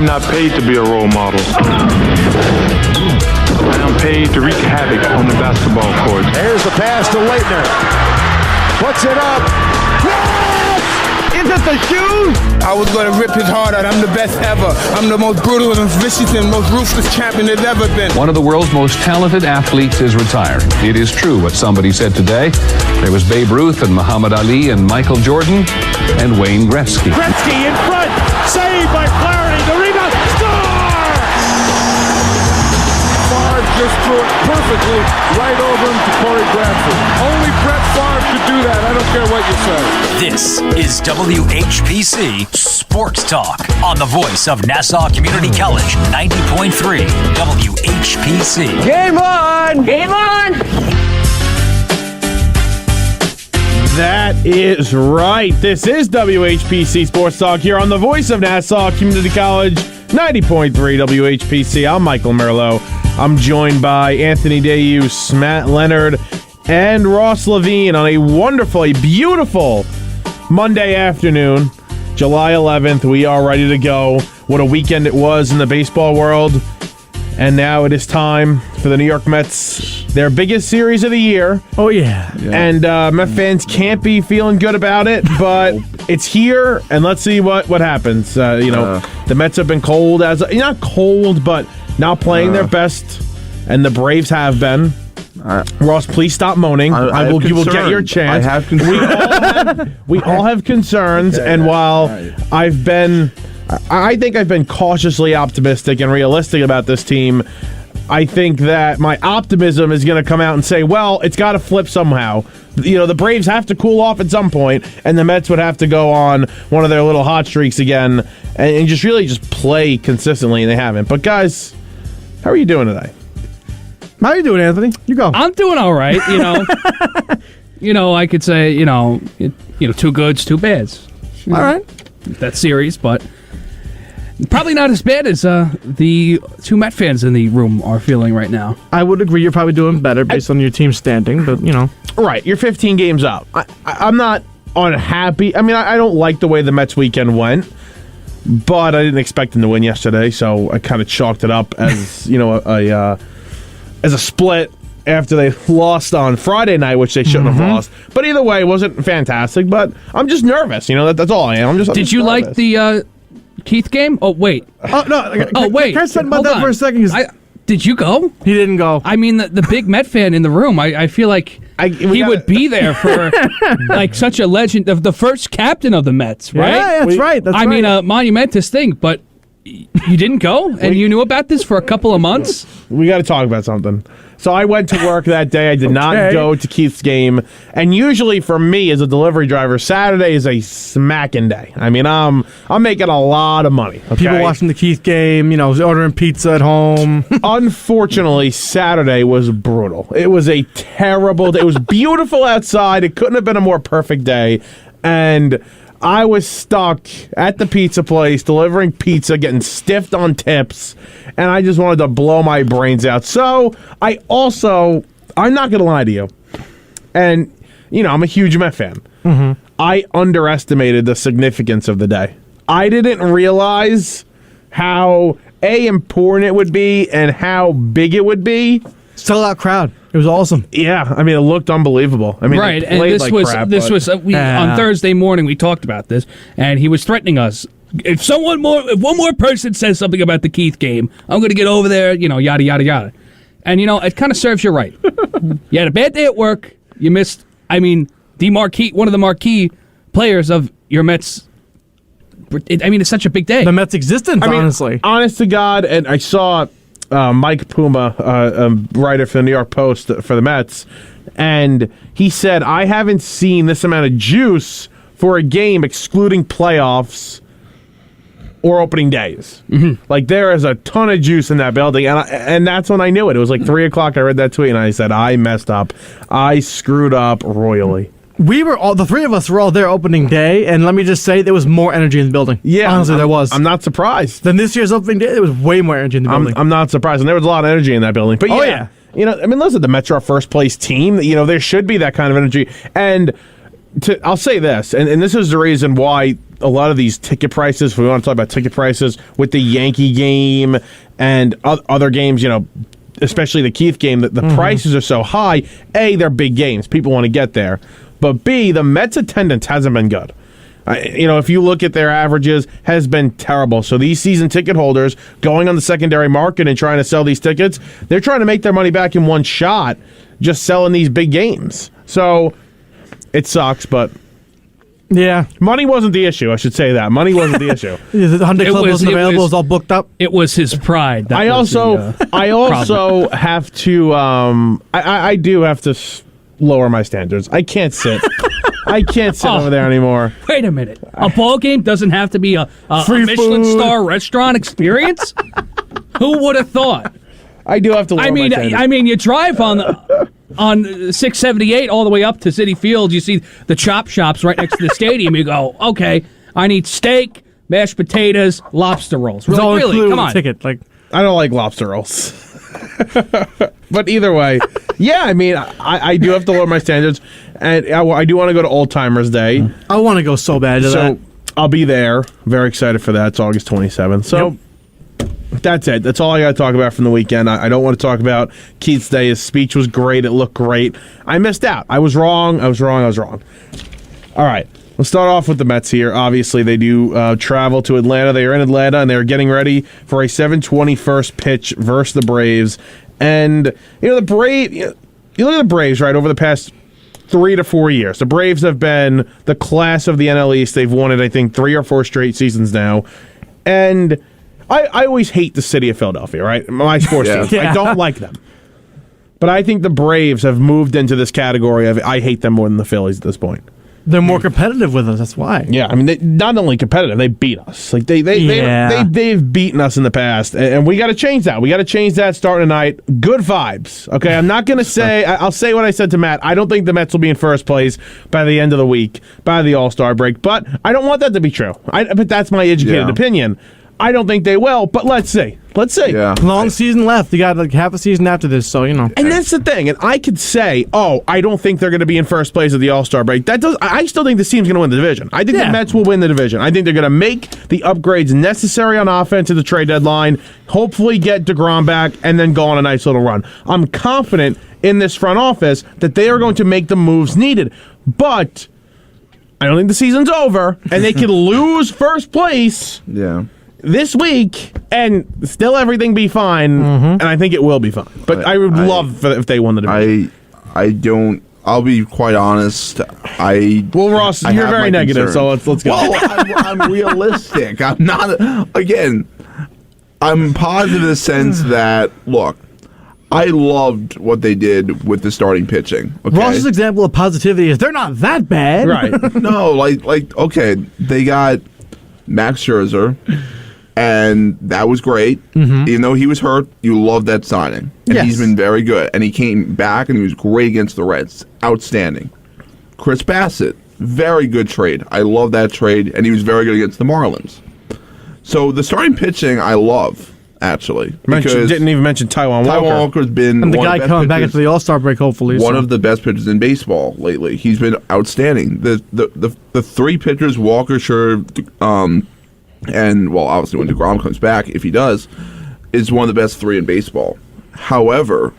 I'm not paid to be a role model. I'm paid to wreak havoc on the basketball court. Here's the pass to Leonard. Puts it up. Yes! Is it the shoes? I was going to rip his heart out. I'm the best ever. I'm the most brutal and vicious and most ruthless champion there's ever been. One of the world's most talented athletes is retiring. It is true what somebody said today. There was Babe Ruth and Muhammad Ali and Michael Jordan and Wayne Gretzky. Gretzky in front. Saved by Flaherty. The rebound. Score! Favre just threw it perfectly right over him to Corey Bradford. Only Brett Favre could do that. I don't care what you say. This is WHPC Sports Talk on the voice of Nassau Community College, 90.3 WHPC. Game on! Game on! That is right. This is WHPC Sports Talk here on the voice of Nassau Community College, 90.3 WHPC. I'm Michael Merlo. I'm joined by Anthony Deus, Matt Leonard, and Ross Levine on a wonderful, a beautiful Monday afternoon, July 11th. We are ready to go. What a weekend it was in the baseball world. And now it is time for the New York Mets, their biggest series of the year. Oh, yeah. And Met fans can't be feeling good about it, but it's here, and let's see what happens. The Mets have been cold, not cold, but not playing their best, and the Braves have been. Ross, please stop moaning. You will get your chance. I have concerns. We all have concerns, and while I think I've been cautiously optimistic and realistic about this team, I think that my optimism is going to come out and say, well, it's got to flip somehow. The Braves have to cool off at some point, and the Mets would have to go on one of their little hot streaks again and just really just play consistently, and they haven't. But, guys, how are you doing today? How are you doing, Anthony? You go. I'm doing all right, I could say, two goods, two bads. All right. That series, but probably not as bad as the two Met fans in the room are feeling right now. I would agree you're probably doing better based on your team standing, but, Right, you're 15 games up. I'm not unhappy. I mean, I don't like the way the Mets weekend went, but I didn't expect them to win yesterday, so I kind of chalked it up as, as a split after they lost on Friday night, which they shouldn't have lost. But either way, it wasn't fantastic, but I'm just nervous. That's all I am. I'm just Did you nervous. like the Keith game? Oh, wait. Oh, no. Wait. Can I talk about that for a second? Did you go? He didn't go. I mean, the big Met fan in the room, I feel like he would be there for like such a legend, of the first captain of the Mets, right? Yeah, that's right. I mean, a monumentous thing, but you didn't go, and you knew about this for a couple of months? We got to talk about something. So I went to work that day. I did not go to Keith's game. And usually for me as a delivery driver, Saturday is a smacking day. I mean, I'm making a lot of money. Okay? People watching the Keith game, ordering pizza at home. Unfortunately, Saturday was brutal. It was a terrible day. It was beautiful outside. It couldn't have been a more perfect day. And I was stuck at the pizza place delivering pizza, getting stiffed on tips, and I just wanted to blow my brains out. So I'm not going to lie to you, and, I'm a huge Met fan. Mm-hmm. I underestimated the significance of the day. I didn't realize how, important it would be and how big it would be. Sellout crowd. It was awesome. Yeah, I mean, it looked unbelievable. I mean, right, and this was on Thursday morning. We talked about this, and he was threatening us. If one more person says something about the Keith game, I'm going to get over there. Yada yada yada. And it kind of serves you right. You had a bad day at work. You missed. I mean, one of the marquee players of your Mets. It's such a big day. The Mets' existence, honestly. Honest to God, and I saw Mike Puma, a writer for the New York Post for the Mets, and he said, I haven't seen this amount of juice for a game excluding playoffs or opening days. Mm-hmm. Like, there is a ton of juice in that building, and that's when I knew it. It was like 3 o'clock. I read that tweet, and I said, I messed up. I screwed up royally. The three of us were all there opening day, and let me just say, there was more energy in the building. Yeah. Honestly, there was. I'm not surprised. Than this year's opening day, there was way more energy in the building. I'm not surprised, and there was a lot of energy in that building. But yeah. Listen, the Mets are a first-place team. There should be that kind of energy. And I'll say this, and this is the reason why a lot of these ticket prices, if we want to talk about ticket prices, with the Yankee game and other games, especially the Keith game, the prices are so high. A, they're big games. People want to get there. But B, the Mets attendance hasn't been good. If you look at their averages, has been terrible. So these season ticket holders going on the secondary market and trying to sell these tickets, they're trying to make their money back in one shot just selling these big games. So it sucks, but yeah, money wasn't the issue. I should say that. Money wasn't the issue. The 100 Club wasn't available. It was all booked up. It was his pride. I also have to I do have to lower my standards. I can't sit. I can't sit over there anymore. Wait a minute. A ball game doesn't have to be a Michelin star restaurant experience? Who would have thought? I do have to lower my standards. I mean, you drive on 678 all the way up to Citi Field. You see the chop shops right next to the stadium. You go, okay, I need steak, mashed potatoes, lobster rolls. Really? Come on. Ticket. I don't like lobster rolls. But either way, yeah, I mean, I do have to lower my standards, and I do want to go to Old Timers Day. I want to go so bad to that. I'll be there. Very excited for that. It's August 27th. So that's it. That's all I got to talk about from the weekend. I don't want to talk about Keith's Day. His speech was great. It looked great. I missed out. I was wrong. All right. Let's start off with the Mets here. Obviously, they do travel to Atlanta. They are in Atlanta, and they're getting ready for a 7:20 first pitch versus the Braves. And, the Braves, you look at the Braves, right, over the past 3 to 4 years. The Braves have been the class of the NL East. They've won it, I think, 3 or 4 straight seasons now. And I always hate the city of Philadelphia, right? My sports team. Yeah. I don't like them. But I think the Braves have moved into this category of I hate them more than the Phillies at this point. They're more competitive with us. That's why. Yeah, I mean, they not only competitive, they beat us. Like they've beaten us in the past, and we got to change that. We got to change that starting tonight. Good vibes. Okay, I'm not going to say. I'll say what I said to Matt. I don't think the Mets will be in first place by the end of the week, by the All-Star break. But I don't want that to be true. But that's my educated opinion. I don't think they will, but let's see. Yeah. Long season left. You got half a season after this, so And that's the thing. And I could say, I don't think they're going to be in first place at the All-Star break. I still think this team's going to win the division. I think the Mets will win the division. I think they're going to make the upgrades necessary on offense at the trade deadline, hopefully get DeGrom back, and then go on a nice little run. I'm confident in this front office that they are going to make the moves needed. But I don't think the season's over, and they could lose first place. Yeah. This week, and still everything be fine, and I think it will be fine. But I would love if they won the division. I'll be quite honest. Ross, you're very negative, so let's go. Well, I'm realistic. I'm not. Again, I'm positive in the sense that, look, I loved what they did with the starting pitching. Okay? Ross's example of positivity is they're not that bad. Right. No, okay, they got Max Scherzer. And that was great. Even though he was hurt, you loved that signing. And he's been very good. And he came back and he was great against the Reds. Outstanding. Chris Bassett, very good trade. I love that trade. And he was very good against the Marlins. So the starting pitching, I love, actually. Didn't even mention Taijuan Walker. Taijuan Walker's been and the guy coming back into the All-Star break, hopefully. One of the best pitchers in baseball lately. He's been outstanding. The 3 pitchers, Walker, Scherzer, and, well, obviously when DeGrom comes back, if he does, is one of the best 3 in baseball. However,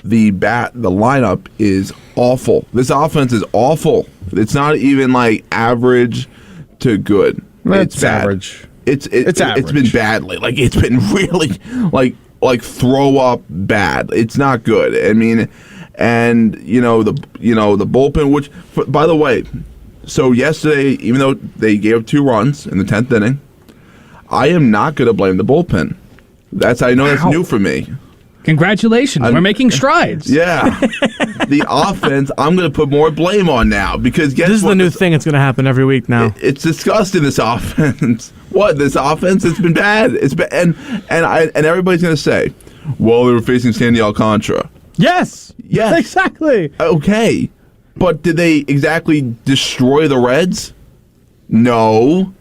the lineup is awful. This offense is awful. It's not even like average to good. It's bad. Average. It's average. It's been badly. Like, it's been really like throw up bad. It's not good. I mean, and the bullpen, which by the way, so yesterday, even though they gave up 2 runs in the 10th inning, I am not going to blame the bullpen. That's new for me. Congratulations. We're making strides. Yeah. The offense, I'm going to put more blame on now because this is the new thing that's going to happen every week now. It's disgusting, this offense. This offense? It's been bad. It's been, and everybody's going to say, well, they were facing Sandy Alcantara. Yes. Exactly. Okay. But did they exactly destroy the Reds? No.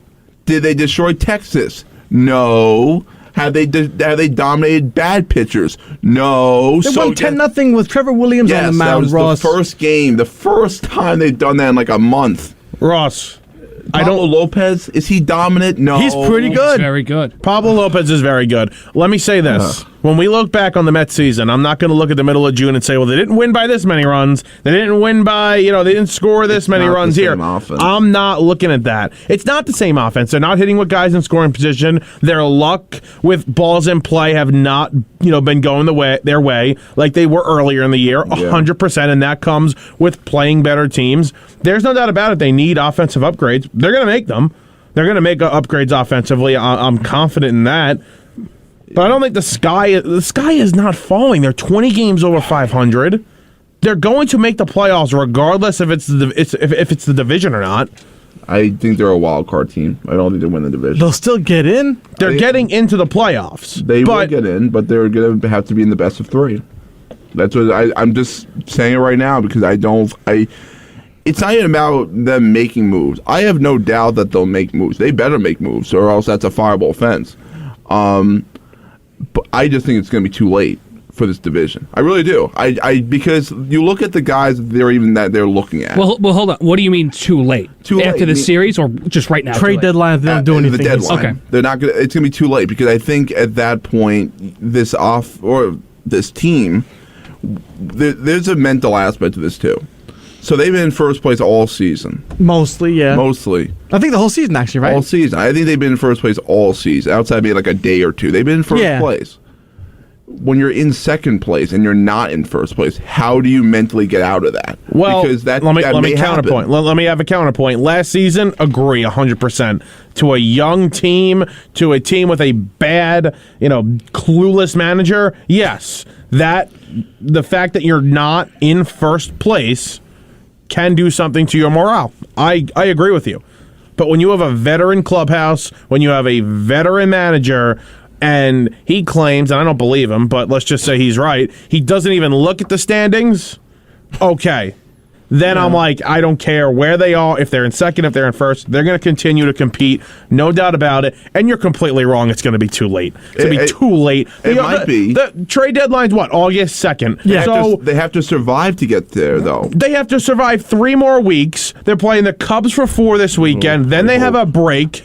Did they destroy Texas? No. Have they dominated bad pitchers? No. They won 10-0 with Trevor Williams on the mound, that was Ross. the first game. The first time they've done that in like a month. Ross, Pablo Lopez, is he dominant? No. He's pretty good. Very good. Pablo Lopez is very good. Let me say this. When we look back on the Mets season, I'm not going to look at the middle of June and say, well, they didn't win by this many runs. They didn't win by, they didn't score this many runs here. I'm not looking at that. It's not the same offense. They're not hitting with guys in scoring position. Their luck with balls in play have not, been going their way like they were earlier in the year, 100%, and that comes with playing better teams. There's no doubt about it. They need offensive upgrades. They're going to make them. They're going to make upgrades offensively. I'm confident in that. But I don't think the sky is not falling. They're 20 games over 500. They're going to make the playoffs regardless if it's the division or not. I think they're a wild card team. I don't think they win the division. They'll still get in. They're getting into the playoffs. They will get in, but they're going to have to be in the best of 3. That's what I'm just saying it right now because it's not even about them making moves. I have no doubt that they'll make moves. They better make moves, or else that's a fireable offense. But I just think it's going to be too late for this division. I really do. Because you look at the guys that they're looking at. Well, hold on. What do you mean too late? After the series or just right now? Trade deadline. They don't do anything. The deadline. Okay. They're not going. It's going to be too late because I think at that point this team, there's a mental aspect to this too. So they've been in first place all season. Mostly, yeah. Mostly. I think the whole season, actually, right? All season. I think they've been in first place all season, outside maybe like a day or two. They've been in first place. When you're in second place and you're not in first place, how do you mentally get out of that? Well, because let me counterpoint. Let me have a counterpoint. Last season, agree 100%. To a young team, to a team with a bad, clueless manager, yes, the fact that you're not in first place can do something to your morale. I agree with you. But when you have a veteran clubhouse, when you have a veteran manager, and he claims, and I don't believe him, but let's just say he's right, he doesn't even look at the standings, okay. Then I'm like, I don't care where they are, if they're in second, if they're in first, they're going to continue to compete, no doubt about it, and you're completely wrong, it's going to be too late. It's going to be too late. It might be. The trade deadline's what, August 2nd? Yeah. So they have to survive to get there, though. They have to survive 3 more weeks. They're playing the Cubs for 4 this weekend, then they have a break.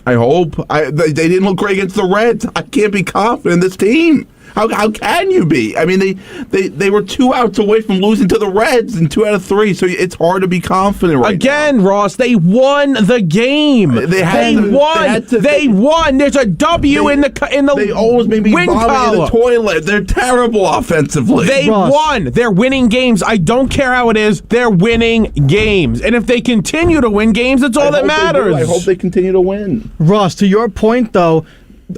I hope. They didn't look great against the Reds. I can't be confident in this team. How can you be? I mean, they were 2 outs away from losing to the Reds in 2 out of 3, so it's hard to be confident right now. Again, Ross, they won the game. They won. There's a W in the They always made me vomit in the toilet. They're terrible offensively. They won. They're winning games. I don't care how it is. They're winning games. And if they continue to win games, that's all that matters. I hope they continue to win. Ross, to your point, though,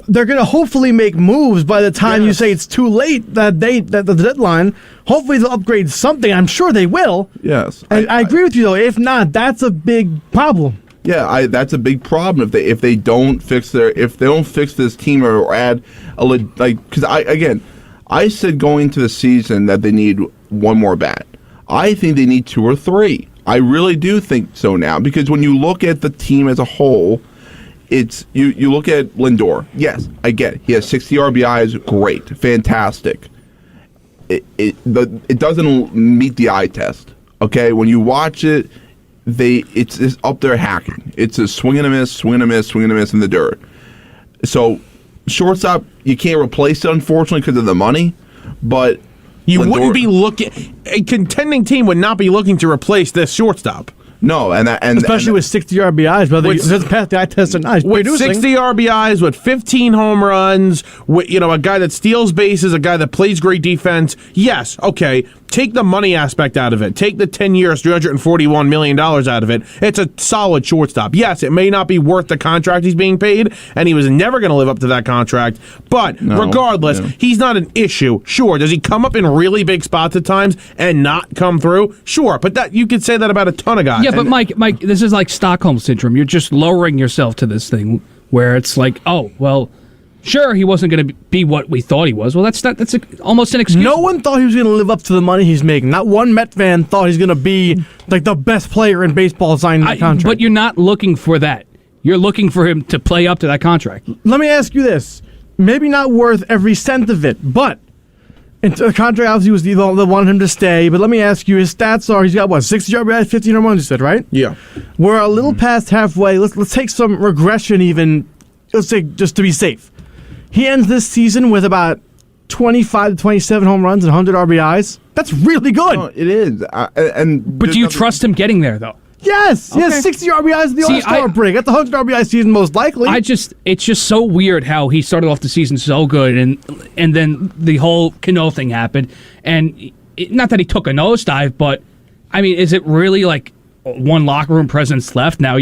they're going to hopefully make moves by the time you say it's too late, the deadline. Hopefully they'll upgrade something. I'm sure they will. Yes. I agree with you, though. If not, that's a big problem. Yeah, that's a big problem if they don't fix this team or add because I said going into the season that they need one more bat. I think they need 2 or 3. I really do think so now because when you look at the team as a whole. It's you look at Lindor. Yes, I get it. He has 60 RBIs. Great, fantastic. It doesn't meet the eye test. Okay, when you watch it, it's up there hacking. It's a swing and a miss, swing and a miss, swing and a miss in the dirt. So shortstop, you can't replace it unfortunately because of the money, but you wouldn't be looking. A contending team would not be looking to replace this shortstop. No, and especially with 60 RBIs, whether it doesn't pass the eye test or not. With 60 RBIs, with 15 home runs, with a guy that steals bases, a guy that plays great defense. Yes, okay. Take the money aspect out of it. Take the 10 years, $341 million out of it. It's a solid shortstop. Yes, it may not be worth the contract he's being paid, and he was never going to live up to that contract. But regardless, he's not an issue. Sure, does he come up in really big spots at times and not come through? Sure, but that you could say that about a ton of guys. Yeah, but Mike, this is like Stockholm Syndrome. You're just lowering yourself to this thing where it's like, oh, well, sure, he wasn't going to be what we thought he was. Well, that's almost an excuse. No one thought he was going to live up to the money he's making. Not one Met fan thought he's going to be like the best player in baseball signing the contract. But you're not looking for that. You're looking for him to play up to that contract. Let me ask you this. Maybe not worth every cent of it, but And the contract obviously was they wanted him to stay, but let me ask you, his stats are he's got what, 60 RBIs, 15 home runs, you said, right? Yeah. We're a little past halfway. Let's take some regression even, let's say just to be safe. He ends this season with about 25 to 27 home runs and 100 RBIs. That's really good. No, it is. But do you trust him getting there, though? Yes, he has 60 RBIs in the All-Star break. At the 100 RBI season, most likely. It's just so weird how he started off the season so good, and then the whole Cano thing happened, and not that he took a nosedive, but I mean, is it really like one locker room presence left now?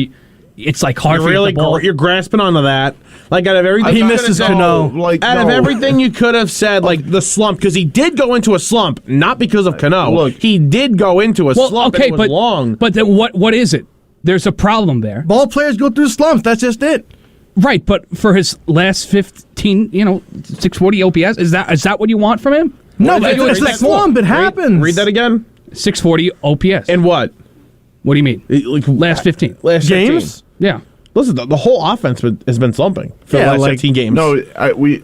It's like hard for the ball. You're grasping onto that. Like out of everything, he misses Cano. Of everything you could have said, like the slump, because he did go into a slump, not because of Cano. Look, he did go into a slump. Okay, and it was long. But then what is it? There's a problem there. Ball players go through slumps. That's just it. Right, but for his last 15, 640 OPS, is that what you want from him? No, it's a slump. It happens. Read that again. 640 OPS. And what? What do you mean? Last 15. Last games? 15. Yeah. Listen, the whole offense has been slumping for the last 15 games. No, we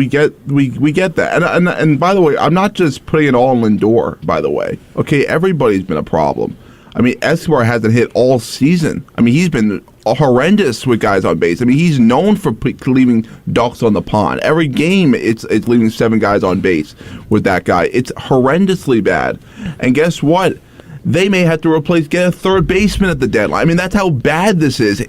get that, and by the way, I'm not just putting it all on Lindor. By the way, okay, everybody's been a problem. I mean, Escobar hasn't hit all season. I mean, he's been horrendous with guys on base. I mean, he's known for leaving ducks on the pond. Every game, it's leaving 7 guys on base with that guy. It's horrendously bad. And guess what? They may have to get a third baseman at the deadline. I mean, that's how bad this is.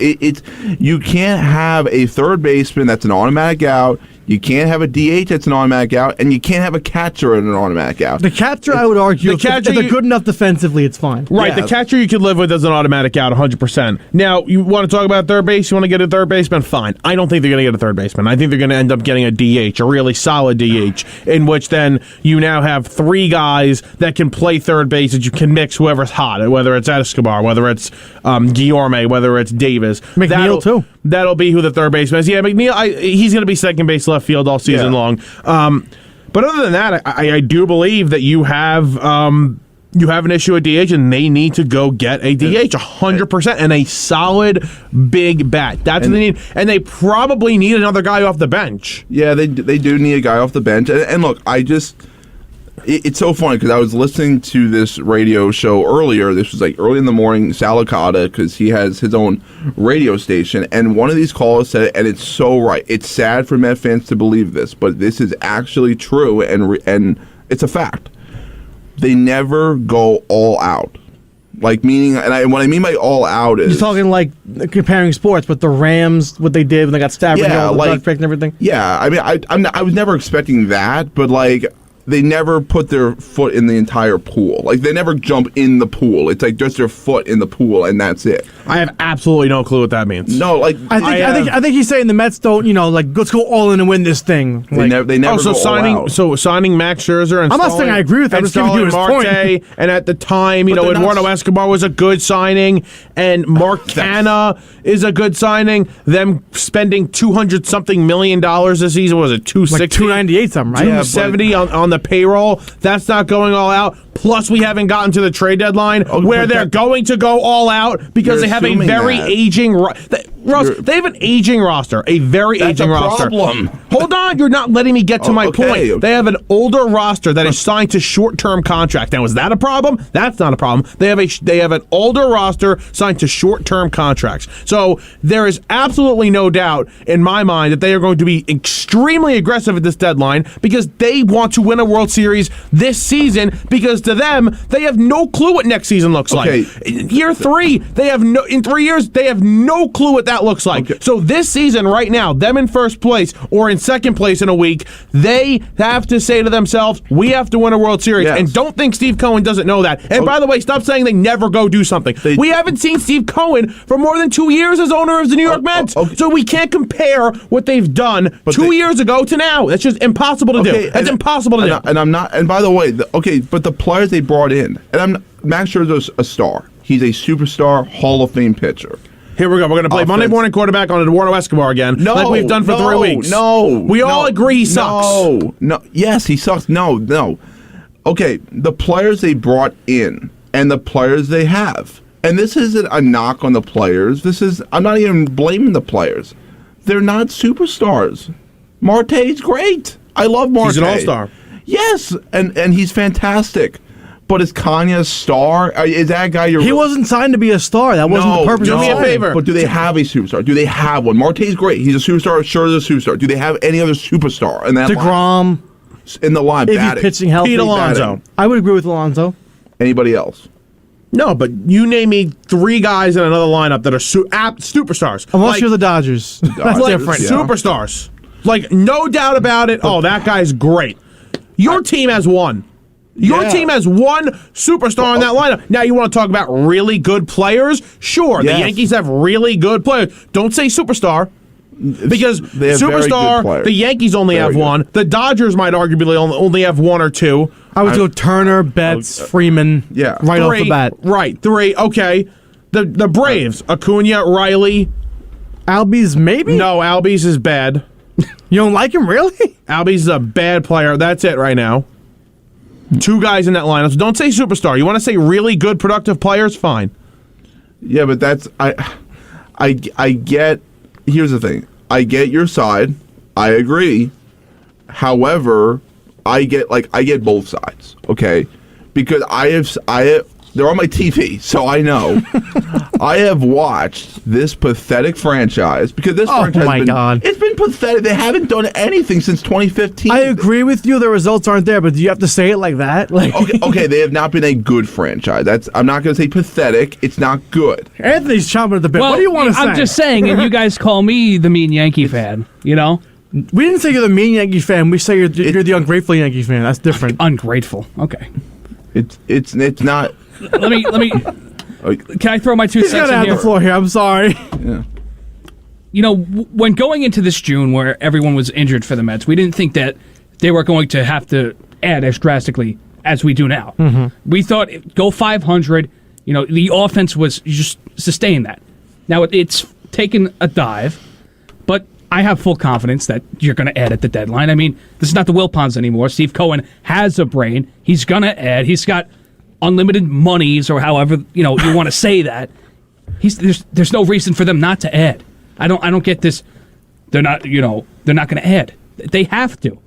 You can't have a third baseman that's an automatic out. You can't have a DH that's an automatic out, and you can't have a catcher in an automatic out. The catcher, I would argue, if they're good enough defensively, it's fine. Right, Yeah. the catcher you could live with as an automatic out 100%. Now, you want to talk about third base? You want to get a third baseman? Fine. I don't think they're going to get a third baseman. I think they're going to end up getting a DH, a really solid DH, in which then you now have 3 guys that can play third base that you can mix whoever's hot, whether it's Escobar, whether it's Guillorme, whether it's Davis. McNeil, too. That'll be who the third baseman is. Yeah, McNeil, he's going to be second base left field all season long. But other than that, I do believe that you have an issue at DH, and they need to go get a DH 100% and a solid big bat. That's what they need, and they probably need another guy off the bench. Yeah, they do need a guy off the bench. And look, it's so funny because I was listening to this radio show earlier. This was like early in the morning, Salicata, because he has his own radio station. And one of these callers said it, and it's so right. It's sad for Met fans to believe this, but this is actually true, and it's a fact. They never go all out. Like, meaning, and what I mean by all out is... You're talking like comparing sports, but the Rams, what they did when they got stabbed and all the drug and everything? Yeah, I mean, I was never expecting that, but like... They never put their foot in the entire pool. Like, they never jump in the pool. It's like just their foot in the pool, and that's it. I have absolutely no clue what that means. No, like I think he's saying the Mets don't, let's go all in and win this thing. They never go all out. Signing Max Scherzer and I'm not saying I agree with that. I'm just giving you his point. And at the time, Eduardo Escobar was a good signing, and Mark Canha is a good signing. Them spending $200-something million this season, was it 260? Like 298 something, right? 270 on the payroll. That's not going all out. Plus, we haven't gotten to the trade deadline where they're going to go all out because they have a very aging they have an aging roster, a very aging roster. Problem. Hold on, you're not letting me get to my point. They have an older roster that is signed to short-term contract. Now, is that a problem? That's not a problem. They have an older roster signed to short-term contracts. So there is absolutely no doubt in my mind that they are going to be extremely aggressive at this deadline because they want to win a World Series this season because to them, they have no clue what next season looks like. Year 3, in 3 years, they have no clue what that looks like. So this season, right now, them in first place or in second place in a week, they have to say to themselves, we have to win a World Series. Yes. And don't think Steve Cohen doesn't know that. And by the way, stop saying they never go do something. We haven't seen Steve Cohen for more than 2 years as owner of the New York Mets. So we can't compare what they've done 2 years ago to now. That's just impossible to do. That's impossible to do. And I'm not. And by the way, but the players they brought in, and Max Scherzer's a star. He's a superstar Hall of Fame pitcher. Here we go. We're going to play Monday morning quarterback on Eduardo Escobar again, like we've done for 3 weeks. We all agree he sucks. Yes, he sucks. No. Okay, the players they brought in and the players they have, and this isn't a knock on the players. I'm not even blaming the players. They're not superstars. Marte's great. I love Marte. He's an all-star. Yes, and he's fantastic. But is Kanye a star? Is that guy He wasn't signed to be a star. That wasn't the purpose of Do me a signing. favor. But do they have a superstar? Do they have one? Marte's great. He's a superstar. Scherzer's a superstar. Do they have any other superstar in that DeGrom. in the line? If batting? he's pitching healthy. Pete Alonso. I would agree with Alonso. Anybody else? No, but you name me 3 guys in another lineup that are superstars. Unless you're the Dodgers. That's like different. Yeah. superstars. Like, no doubt about it. Oh, that guy's great. Your team has one. Your team has one superstar in that lineup. Now, you want to talk about really good players? Sure, Yes. the Yankees have really good players. Don't say superstar. Because They have very good superstar, players. the Yankees only Very have good. one. The Dodgers might arguably only have 1 or 2. I would go Turner, Betts, Freeman. Yeah. Right off 3, the bat. Right, 3. Okay. The Braves, Acuna, Riley. Albies, maybe? No, Albies is bad. You don't like him, really? Albies is a bad player. That's it right now. 2 guys in that lineup. So don't say superstar. You want to say really good, productive players? Fine. Yeah, but that's I get. Here's the thing. I get your side. I agree. However, I get both sides. Okay, because I have they're on my TV, so I know. I have watched this pathetic franchise because this franchise my God. It's been pathetic. They haven't done anything since 2015. I agree with you. The results aren't there, but do you have to say it like that? Like, Okay, they have not been a good franchise. I'm not going to say pathetic. It's not good. Anthony's chomping at the bit. Well, what do you want to say? I'm just saying, and you guys call me the mean Yankee fan, you know? We didn't say you're the mean Yankee fan. We say you're the ungrateful Yankee fan. That's different. Ungrateful. Okay. It's not. Let me. Can I throw my 2 He's cents got to in have here? the floor here. I'm sorry. Yeah. You know, when going into this June where everyone was injured for the Mets, we didn't think that they were going to have to add as drastically as we do now. Mm-hmm. We thought, go 500, you know, the offense was just sustain that. Now, it's taken a dive, but I have full confidence that you're going to add at the deadline. I mean, this is not the Wilpons anymore. Steve Cohen has a brain. He's going to add. He's got unlimited monies, or however you want to say that. There's no reason for them not to add. I don't get this. They're not going to add. They have to.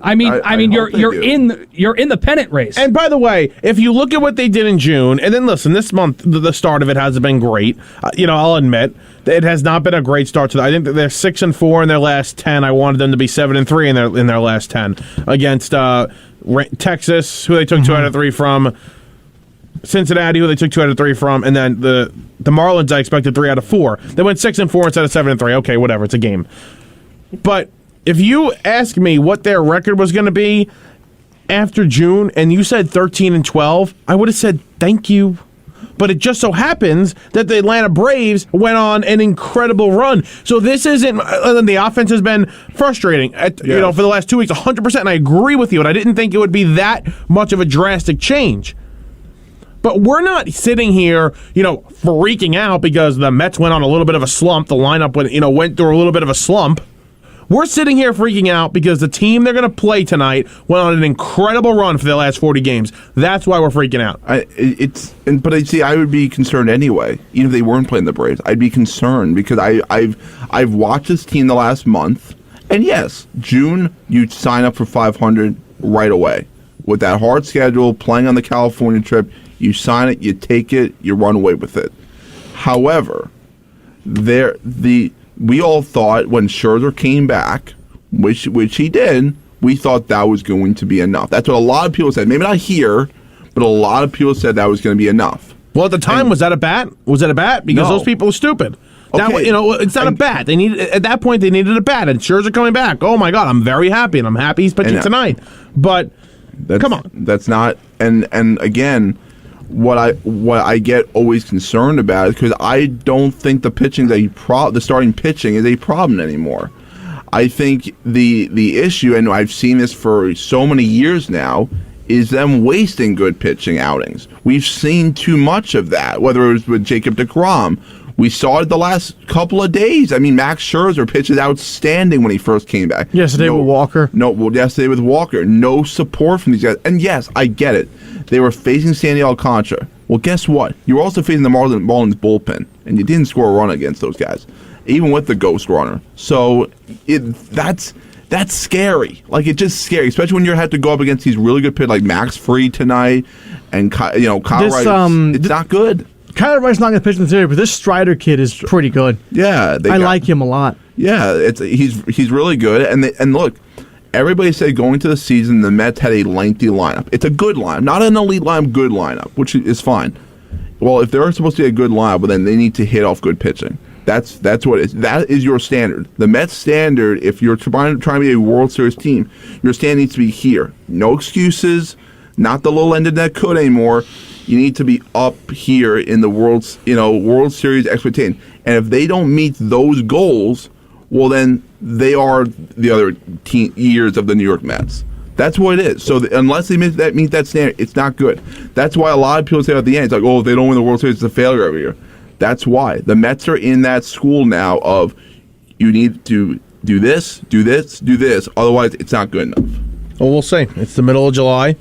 I mean, you're in the pennant race. And by the way, if you look at what they did in June, and then listen, this month the start of it hasn't been great. I'll admit it has not been a great start to that. I think that they're 6-4 in their last 10. I wanted them to be 7-3 in their last 10 against Texas, who they took 2 out of 3 from. Cincinnati, who they took 2 out of 3 from, and then the Marlins, I expected 3 out of 4. They went 6-4 instead of 7-3. Okay, whatever, it's a game. But if you ask me what their record was going to be after June, and you said 13-12, I would have said thank you. But it just so happens that the Atlanta Braves went on an incredible run. So this isn't. The offense has been frustrating, for the last 2 weeks, 100%. And I agree with you. And I didn't think it would be that much of a drastic change. But we're not sitting here, freaking out because the Mets went on a little bit of a slump. The lineup went through a little bit of a slump. We're sitting here freaking out because the team they're going to play tonight went on an incredible run for the last 40 games. That's why we're freaking out. I would be concerned anyway. Even if they weren't playing the Braves, I'd be concerned because I've watched this team the last month. And yes, June, you sign up for 500 right away. With that hard schedule, playing on the California trip, you sign it, you take it, you run away with it. However, we all thought when Scherzer came back, which he did, we thought that was going to be enough. That's what a lot of people said. Maybe not here, but a lot of people said that was going to be enough. Well, at the time, was that a bat? Was it a bat? Because those people are stupid. Okay. It's not a bat. They needed at that point. They needed a bat, and Scherzer coming back. Oh my God, I'm very happy, and I'm happy he's pitching tonight. But come on, that's not. And again, what I get always concerned about is because I don't think the starting pitching is a problem anymore. I think the issue, and I've seen this for so many years now, is them wasting good pitching outings. We've seen too much of that, whether it was with Jacob deGrom. We saw it the last couple of days. I mean, Max Scherzer pitches outstanding when he first came back. Yesterday with Walker. Yesterday with Walker. No support from these guys. And yes, I get it. They were facing Sandy Alcantara. Well, guess what? You were also facing the Marlins bullpen, and you didn't score a run against those guys, even with the ghost runner. So that's That's scary. Like, it's just scary, especially when you have to go up against these really good pitchers like Max Fried tonight and Kyle Wright. It's not good. Kyle Wright's not going to pitch in the series, but this Strider kid is pretty good. Yeah, I like him a lot. Yeah, he's really good. And look, everybody said going to the season the Mets had a lengthy lineup. It's a good lineup, not an elite lineup, good lineup, which is fine. Well, if they're supposed to be a good lineup, well, then they need to hit off good pitching. That's what it is. That is your standard. The Mets standard, if you're trying to be a World Series team, your standard needs to be here. No excuses, not the low end of that could anymore. You need to be up here in the World Series expectation. And if they don't meet those goals, well, then they are the other years of the New York Mets. That's what it is. So unless they meet that standard, it's not good. That's why a lot of people say at the end, it's like, oh, if they don't win the World Series, it's a failure every year. That's why. The Mets are in that school now of you need to do this, do this, do this. Otherwise, it's not good enough. Well, we'll see. It's the middle of July.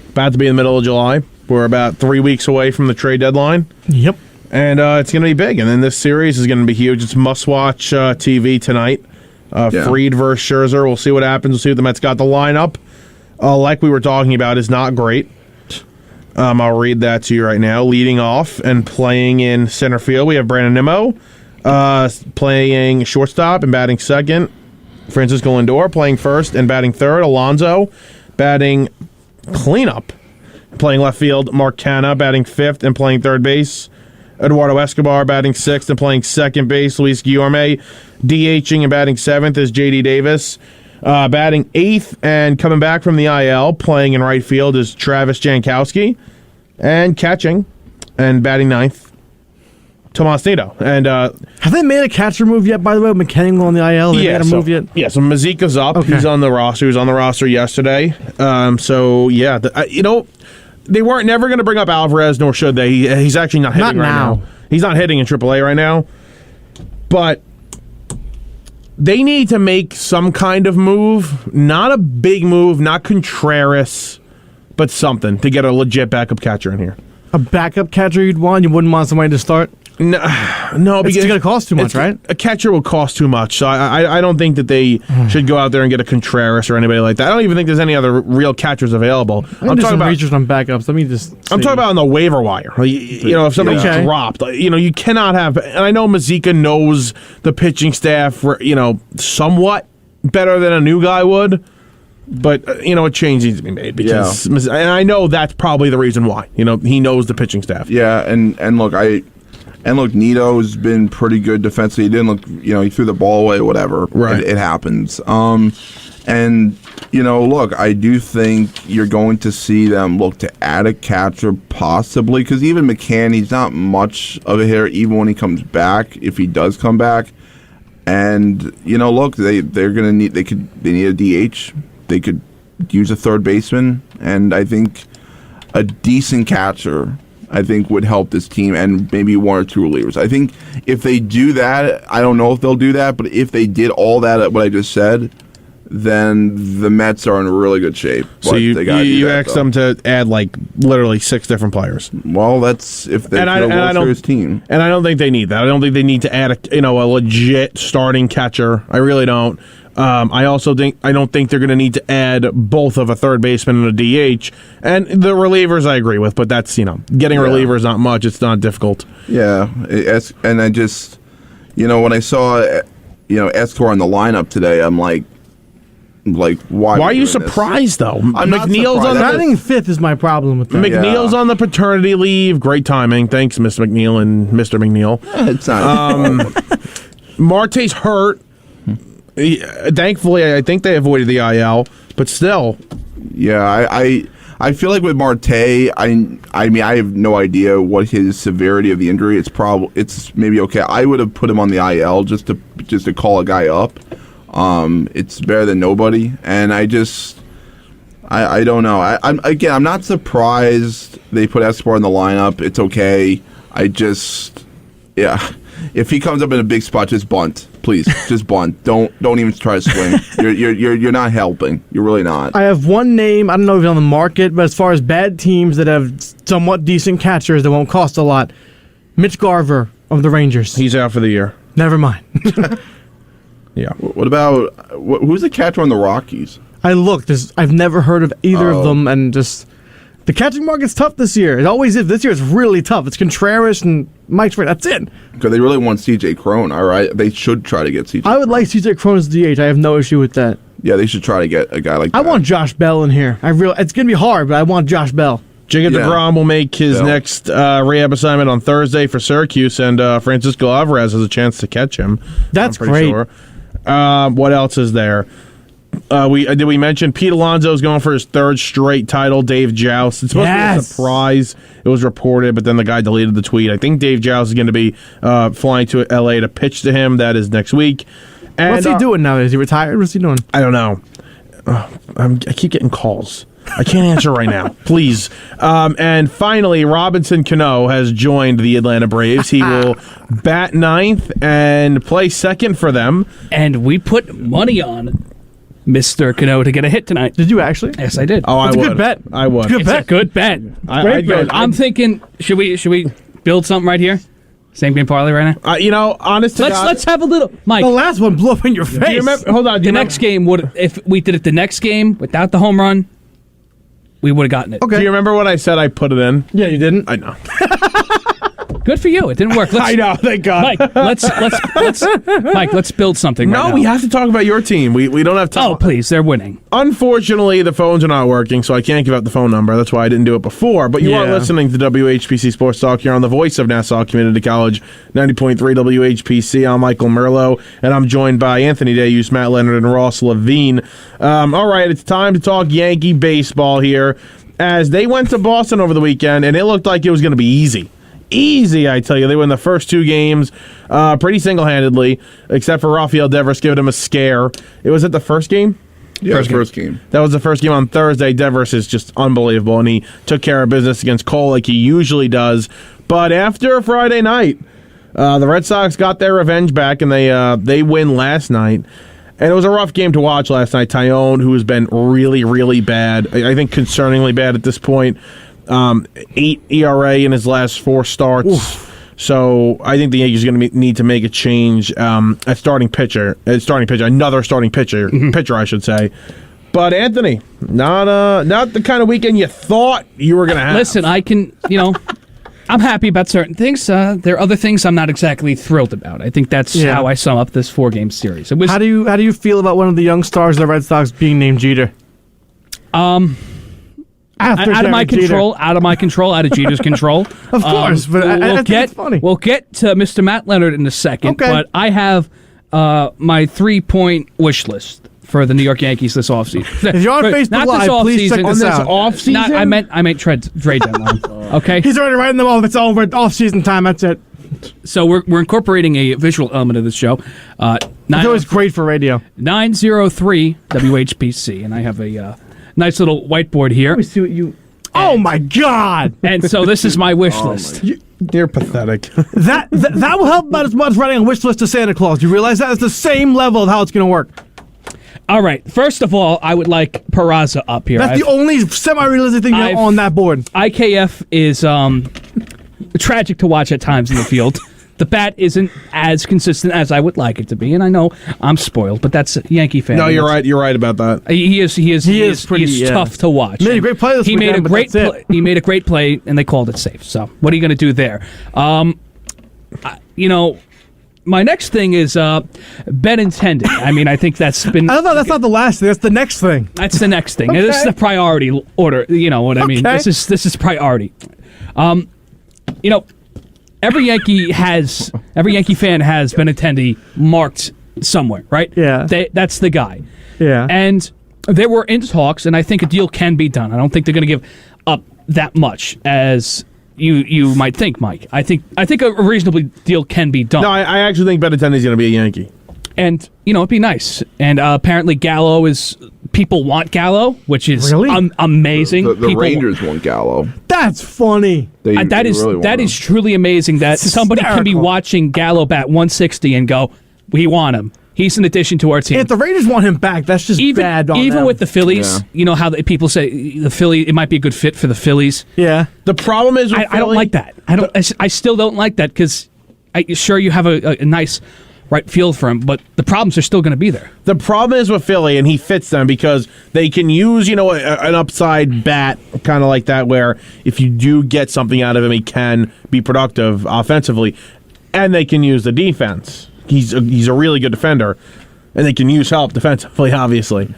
About to be in the middle of July. We're about 3 weeks away from the trade deadline. Yep. And it's going to be big. And then this series is going to be huge. It's must-watch TV tonight. Fried versus Scherzer. We'll see what happens. We'll see what the Mets got. The lineup, like we were talking about, is not great. I'll read that to you right now. Leading off and playing in center field, we have Brandon Nimmo. Playing shortstop and batting second, Francisco Lindor. Playing first and batting third, Alonso. Batting cleanup. Playing left field, Mark Canha. Batting fifth and playing third base, Eduardo Escobar. Batting sixth and playing second base, Luis Guillorme. DHing and batting seventh is J.D. Davis. Batting eighth and coming back from the IL, playing in right field, is Travis Jankowski. And catching and batting ninth, Tomas Nido. And have they made a catcher move yet, by the way? McKenning on the IL? They made a move yet? Yeah, so Mazika's up. Okay. He's on the roster. He was on the roster yesterday. They weren't never going to bring up Alvarez, nor should they. He's actually not hitting now. He's not hitting in AAA right now. But they need to make some kind of move. Not a big move, not Contreras, but something to get a legit backup catcher in here. A backup catcher you'd want? You wouldn't want somebody to start? No, because it's going to cost too much, right? A catcher will cost too much, so I don't think that they should go out there and get a Contreras or anybody like that. I don't even think there's any other real catchers available. I'm talking about research on backups. Let me just. I'm talking about on the waiver wire. If somebody's dropped, you cannot have. And I know Mazika knows the pitching staff, somewhat better than a new guy would. But, a change needs to be made because, and I know that's probably the reason why. He knows the pitching staff. Yeah, and look, Nito's been pretty good defensively. He didn't look, he threw the ball away, whatever. Right. It happens. Look, I do think you're going to see them look to add a catcher possibly because even McCann, he's not much of a hitter even when he comes back, if he does come back. And, look, they're going to need, they need a DH. They could use a third baseman, and I think a decent catcher, would help this team, and maybe one or two relievers. I think if they do that, I don't know if they'll do that, but if they did all that, what I just said, then the Mets are in really good shape. So you asked them to add literally 6 different players. Well, that's if they're a World Series team. And I don't think they need that. I don't think they need to add a legit starting catcher. I really don't. I don't think they're going to need to add both of a third baseman and a DH. And the relievers I agree with, but that's, getting relievers not much. It's not difficult. Yeah. And I just, when I saw, Escobar in the lineup today, I'm like, why are you surprised, though? I'm McNeil's not on batting fifth is my problem with that. McNeil's on the paternity leave. Great timing. Thanks, Miss McNeil and Mr. McNeil. It's not. Marte's hurt. Thankfully, I think they avoided the IL, but still. Yeah, I feel like with Marte, I have no idea what his severity of the injury. It's maybe okay. I would have put him on the IL just to call a guy up. It's better than nobody, and I don't know. I'm not surprised they put Escobar in the lineup. It's okay. If he comes up in a big spot, just bunt, please. Just bunt. Don't even try to swing. You're not helping. You're really not. I have one name. I don't know if he's on the market, but as far as bad teams that have somewhat decent catchers that won't cost a lot, Mitch Garver of the Rangers. He's out for the year. Never mind. Yeah. What about who's the catcher on the Rockies? I looked. I've never heard of either of them, and just the catching market's tough this year. It always is. This year it's really tough. It's Contreras and Mike Trout. That's it. Because they really want C.J. Cron. All right, they should try to get C.J. I would like C.J. Cron as DH. I have no issue with that. Yeah, they should try to get a guy like that. I want Josh Bell in here. It's gonna be hard, but I want Josh Bell. Jacob deGrom will make his next rehab assignment on Thursday for Syracuse, and Francisco Alvarez has a chance to catch him. That's great. Sure. What else is there? Did we mention Pete Alonso is going for his third straight title? Dave Joust. It's supposed to be a surprise. It was reported, but then the guy deleted the tweet. I think Dave Joust is going to be flying to L.A. to pitch to him. That is next week. And, what's he doing now? Is he retired? What's he doing? I don't know. I keep getting calls. I can't answer right now. Please. And finally, Robinson Cano has joined the Atlanta Braves. He will bat ninth and play second for them. And we put money on Mr. Cano to get a hit tonight. Did you actually? Yes, I did. Oh, It's a good bet. I would. It's a good bet. I'd go. I'm thinking, should we build something right here? Same game parlay right now? Honest to God. Let's have a little... Mike, The last one blew up in your face. Do you remember? Hold on. the next game, if we did it the next game without the home run, we would have gotten it. Okay. Do you remember what I said I put it in? Yeah, you didn't. I know. Good for you. It didn't work. I know. Thank God. Mike, let's build something. No, right now. we have to talk about your team. We don't have time. Oh, please, they're winning. Unfortunately, the phones are not working, so I can't give out the phone number. That's why I didn't do it before. But you are listening to WHPC Sports Talk here on the voice of Nassau Community College, 90.3 WHPC. I'm Michael Merlo, and I'm joined by Anthony Deus, Matt Leonard, and Ross Levine. All right, it's time to talk Yankee baseball here, as they went to Boston over the weekend, and it looked like it was going to be easy. Easy, I tell you. They won the first two games pretty single-handedly, except for Rafael Devers giving him a scare. It was at the first game? Yeah, first game. That was the first game on Thursday. Devers is just unbelievable, and he took care of business against Cole like he usually does. But after Friday night, the Red Sox got their revenge back, and they win last night. And it was a rough game to watch last night. Tyone, who has been really, really bad, I think concerningly bad at this point, 8 ERA in his last 4 starts. Oof. So I think the Yankees are going to need to make a change at starting pitcher, another starting pitcher, I should say. But Anthony, not the kind of weekend you thought you were going to have. Listen, I can, I'm happy about certain things. There are other things I'm not exactly thrilled about. I think that's how I sum up this 4-game series. How do you feel about one of the young stars of the Red Sox being named Jeter? Out of my control, out of Jeter's control. Of course, but I think it's funny. We'll get to Mr. Matt Leonard in a second, but I have my 3-point wish list for the New York Yankees this offseason. If you're on Facebook Live, please check this out. Offseason? I meant trade deadline. Okay, he's already writing them off. It's over. Off-season time. That's it. So we're incorporating a visual element of this show. It's always great for radio. 903 WHPC, and I have a nice little whiteboard here. Let me see what you... Oh, my God! And so this is my wish list. You're pathetic. that will help about as much writing a wish list to Santa Claus. You realize that? It's the same level of how it's going to work. All right. First of all, I would like Peraza up here. That's the only semi-realistic thing on that board. IKF is tragic to watch at times in the field. The bat isn't as consistent as I would like it to be, and I know I'm spoiled, but that's a Yankee fan. No, you're right. You're right about that. He is tough to watch. He made a great play this weekend, He made a great play, and they called it safe. So what are you going to do there? My next thing is Benintendi. I mean, I think that's been... I don't know. That's not the last thing. That's the next thing. That's the next thing. Okay. This is the priority order. You know what I mean? This is priority. Every Yankee fan has Benintendi marked somewhere, right? Yeah. That's the guy. Yeah. And they were in talks, and I think a deal can be done. I don't think they're going to give up that much as you might think, Mike. I think a reasonable deal can be done. No, I actually think Benintendi's going to be a Yankee. And, it'd be nice. And apparently Gallo is... People want Gallo, which is amazing. The Rangers want Gallo. That's funny. That is truly amazing that somebody can be watching Gallo bat 160 and go, we want him. He's an addition to our team. If the Raiders want him back, that's just bad on Even them. with the Phillies, you know how people say the Philly, it might be a good fit for the Phillies. Yeah. The problem is I don't like that. I still don't like that because you have a nice right field for him, but the problems are still going to be there. The problem is with Philly, and he fits them because they can use, an upside bat, kind of like that, where if you do get something out of him, he can be productive offensively, and they can use the defense. He's a really good defender, and they can use help defensively, obviously.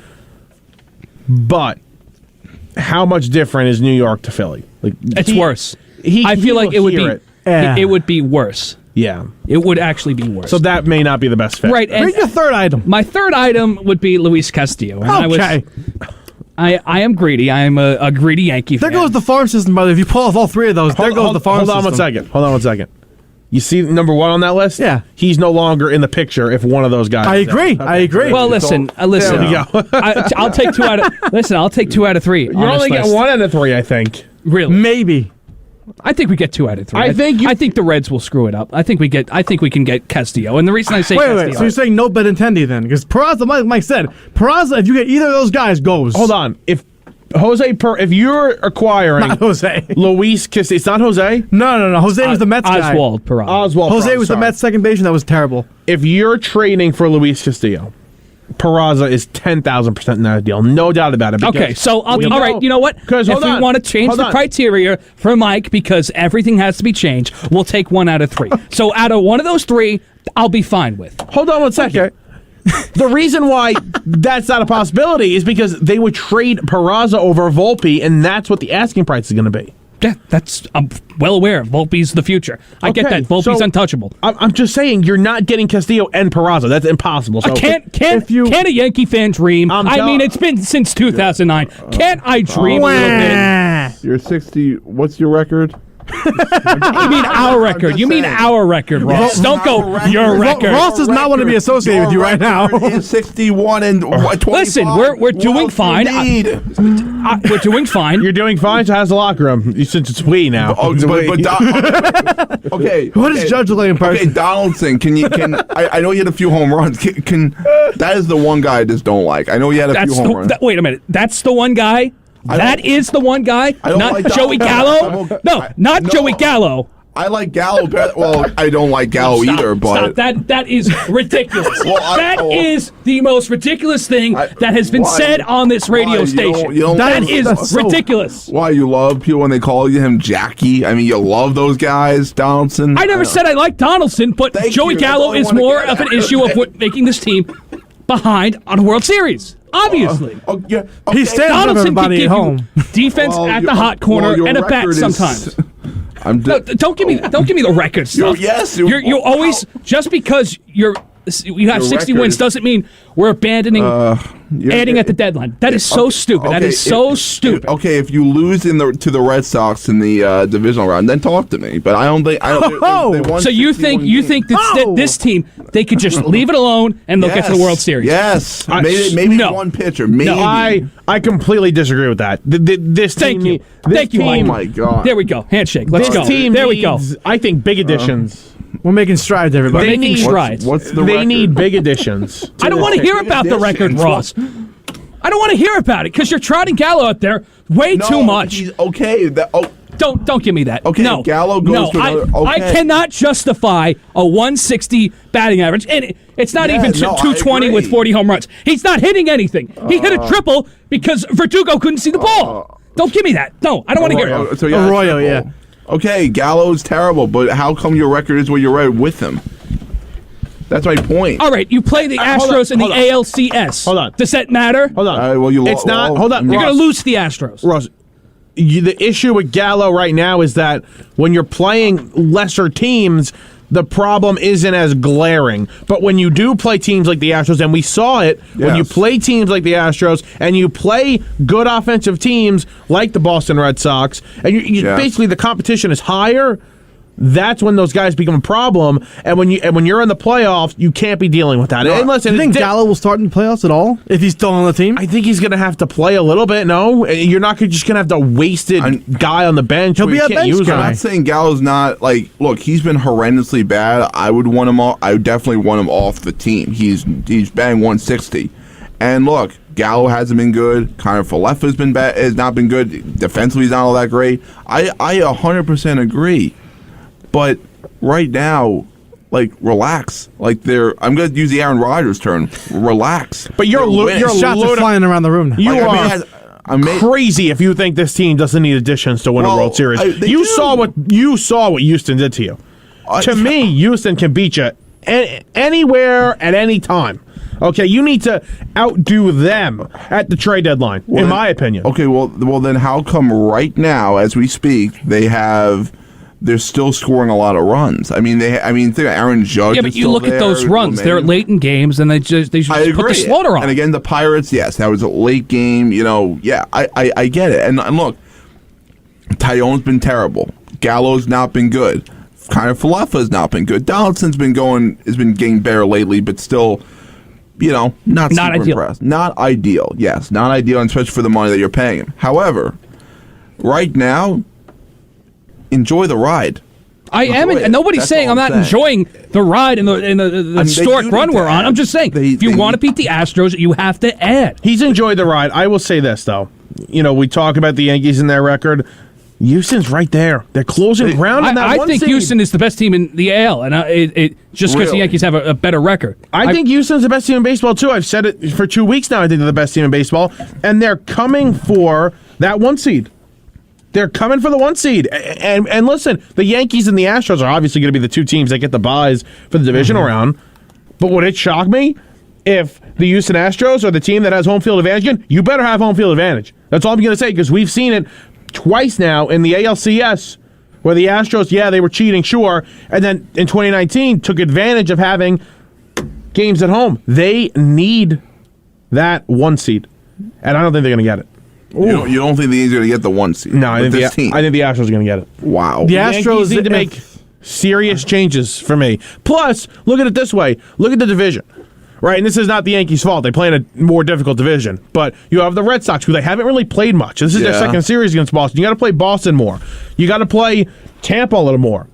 But how much different is New York to Philly? It's worse. I feel like it would be worse. Yeah. It would actually be worse. So that may not be the best fit. Right. Bring your third item. My third item would be Luis Castillo. And okay. I am greedy. I am a greedy Yankee fan. There goes the farm system, brother. If you pull off all three of those, there goes the farm system. Hold on one second. You see number one on that list? Yeah. He's no longer in the picture if one of those guys. I agree. Well, listen. There we go. I'll take 2 out of. Listen, I'll take 2 out of 3. You only get 1 out of 3, I think. Really? Maybe. I think we get 2 out of 3. I think the Reds will screw it up. I think we can get Castillo. And the reason I say Castillo. Wait. So you're saying no Benintendi then? Because Peraza, Mike said, Peraza, if you get either of those guys, goes. Hold on. If you're acquiring not Jose. Luis Castillo, it's not Jose? No. Jose was the Mets guy. Oswald Peraza. Jose was the Mets second baseman. That was terrible. If you're trading for Luis Castillo, Peraza is 10,000% in that deal. No doubt about it. Okay, so all right, you know what? If we want to change the criteria for Mike because everything has to be changed, we'll take 1 out of 3. So out of one of those 3, I'll be fine with. Hold on one second. Okay. The reason why that's not a possibility is because they would trade Peraza over Volpe, and that's what the asking price is going to be. Yeah, I'm well aware. Volpe's the future. I get that. Volpe's untouchable. I'm just saying you're not getting Castillo and Peraza. That's impossible. So can a Yankee fan dream? It's been since 2009. Can't I dream a little bit? You're 60. What's your record? You mean our record? You mean our record, Ross? Don't go your record. Ross does not want to be associated with you right now. He's 61 and 25. Listen, we're doing fine. We're doing fine. You're doing fine. So how's the locker room? Since it's we now. Okay. What is Judge Lane in person? Okay, Donaldson. I know he had a few home runs. That is the one guy I just don't like. I know he had a few home runs. Wait a minute. That's the one guy. That is the one guy, not like Joey Gallo. Not Joey Gallo. I like Gallo better. Well, I don't like Gallo either. But that is ridiculous. That is the most ridiculous thing that has been said on this radio station. That is ridiculous. Why you love people when they call him Jackie? I mean, you love those guys, Donaldson. I never said I like Donaldson, but Joey Gallo is more of an issue of making this team behind on a World Series. Obviously. He stands Donaldson everybody can give at home. You defense at the hot corner and a bat sometimes. Don't give me the record stuff. You're always just because you have 60 wins doesn't mean we're abandoning adding at the deadline. That is so stupid. That is so stupid. Okay, if you lose to the Red Sox in the divisional round, then talk to me. But I don't think. So you think that this team they could just leave it alone and they'll get to the World Series? Yes, maybe one pitcher. Maybe. No, I completely disagree with that. This team. Thank you. Oh my God. There we go. Handshake. Let's go. There we go. I think big additions. We're making strides, everybody. We're making strides. They need big additions. I don't want to hear about the record, Ross. I don't want to hear about it because you're trotting Gallo out there way too much. Okay. Don't give me that. Okay, no, Gallo goes to another. Okay. I cannot justify a 160 batting average, and it's not even 220 with 40 home runs. He's not hitting anything. He hit a triple because Verdugo couldn't see the ball. Don't give me that. No, I don't want to hear it. So Arroyo, yeah. Okay, Gallo's terrible, but how come your record is where you're at with him? That's my point. All right, you play the Astros in the ALCS. Hold on. Does that matter? Hold on. It's not. Hold on. You're going to lose to the Astros. Ross, the issue with Gallo right now is that when you're playing lesser teams, the problem isn't as glaring. But when you do play teams like the Astros, and we saw it, when you play teams like the Astros and you play good offensive teams like the Boston Red Sox, and basically the competition is higher, that's when those guys become a problem. And when you're in the playoffs, you can't be dealing with that. And listen, do you think Gallo will start in the playoffs at all if he's still on the team? I think he's going to have to play a little bit. No, you're not just going to have the wasted guy on the bench. He'll be a bench guy. I'm not saying Gallo's not look. He's been horrendously bad. I would want him off. I would definitely want him off the team. He's batting 160, and look, Gallo hasn't been good. Connor Falefa's been bad. Has not been good. Defensively, he's not all that great. I 100% agree. But right now, like, relax. Like, I'm going to use the Aaron Rodgers term. Relax. But you're shots are flying around the room now. You are crazy if you think this team doesn't need additions to win a World Series. You saw what Houston did to you. To me, Houston can beat you anywhere at any time. Okay, you need to outdo them at the trade deadline, in my opinion. Okay, well, then how come right now, as we speak, they're still scoring a lot of runs? I mean, think Aaron Judge. Yeah, but you look at those runs; they're late in games, and they should just put the slaughter on. And again, the Pirates, yes, that was a late game. Yeah, I get it. And look, Tyone's been terrible. Gallo's not been good. Kind of Falefa's not been good. Donaldson's been getting better lately, but still, not super ideal. Impressed. Not ideal. Yes, not ideal, and especially for the money that you're paying him. However, right now, enjoy the ride. I am, and nobody's saying I'm not enjoying the ride and the historic run we're on. I'm just saying, if you want to beat the Astros, you have to add. He's enjoyed the ride. I will say this, though. We talk about the Yankees and their record. Houston's right there. They're closing ground on that I one think seed. Houston is the best team in the AL, and it just because the Yankees have a better record. I think Houston's the best team in baseball, too. I've said it for 2 weeks now. I think they're the best team in baseball, and they're coming for that one seed. They're coming for the one seed. And listen, the Yankees and the Astros are obviously going to be the two teams that get the buys for the divisional round, but would it shock me if the Houston Astros are the team that has home field advantage again? You better have home field advantage. That's all I'm going to say, because we've seen it twice now in the ALCS, where the Astros, they were cheating, sure, and then in 2019 took advantage of having games at home. They need that one seed, and I don't think they're going to get it. You don't think the Yankees are going to get the one seed? No, I think the Astros are going to get it. Wow. The Astros need to make serious changes for me. Plus, look at it this way. Look at the division. Right, and this is not the Yankees' fault. They play in a more difficult division. But you have the Red Sox, who they haven't really played much. This is their second series against Boston. You got to play Boston more. You got to play Tampa a little more.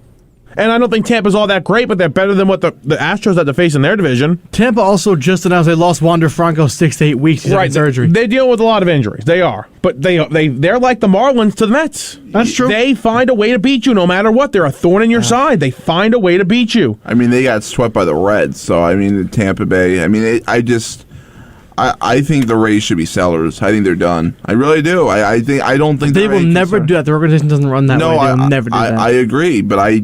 And I don't think Tampa's all that great, but they're better than what the Astros had to face in their division. Tampa also just announced they lost Wander Franco 6 to 8 weeks. He's having surgery. They deal with a lot of injuries. They are. But they're like the Marlins to the Mets. That's true. They find a way to beat you no matter what. They're a thorn in your side. They find a way to beat you. I mean, they got swept by the Reds. So, Tampa Bay. I think the Rays should be sellers. I think they're done. I really do. I don't think they will never do that. The organization doesn't run that way. They will never do that. I agree, but I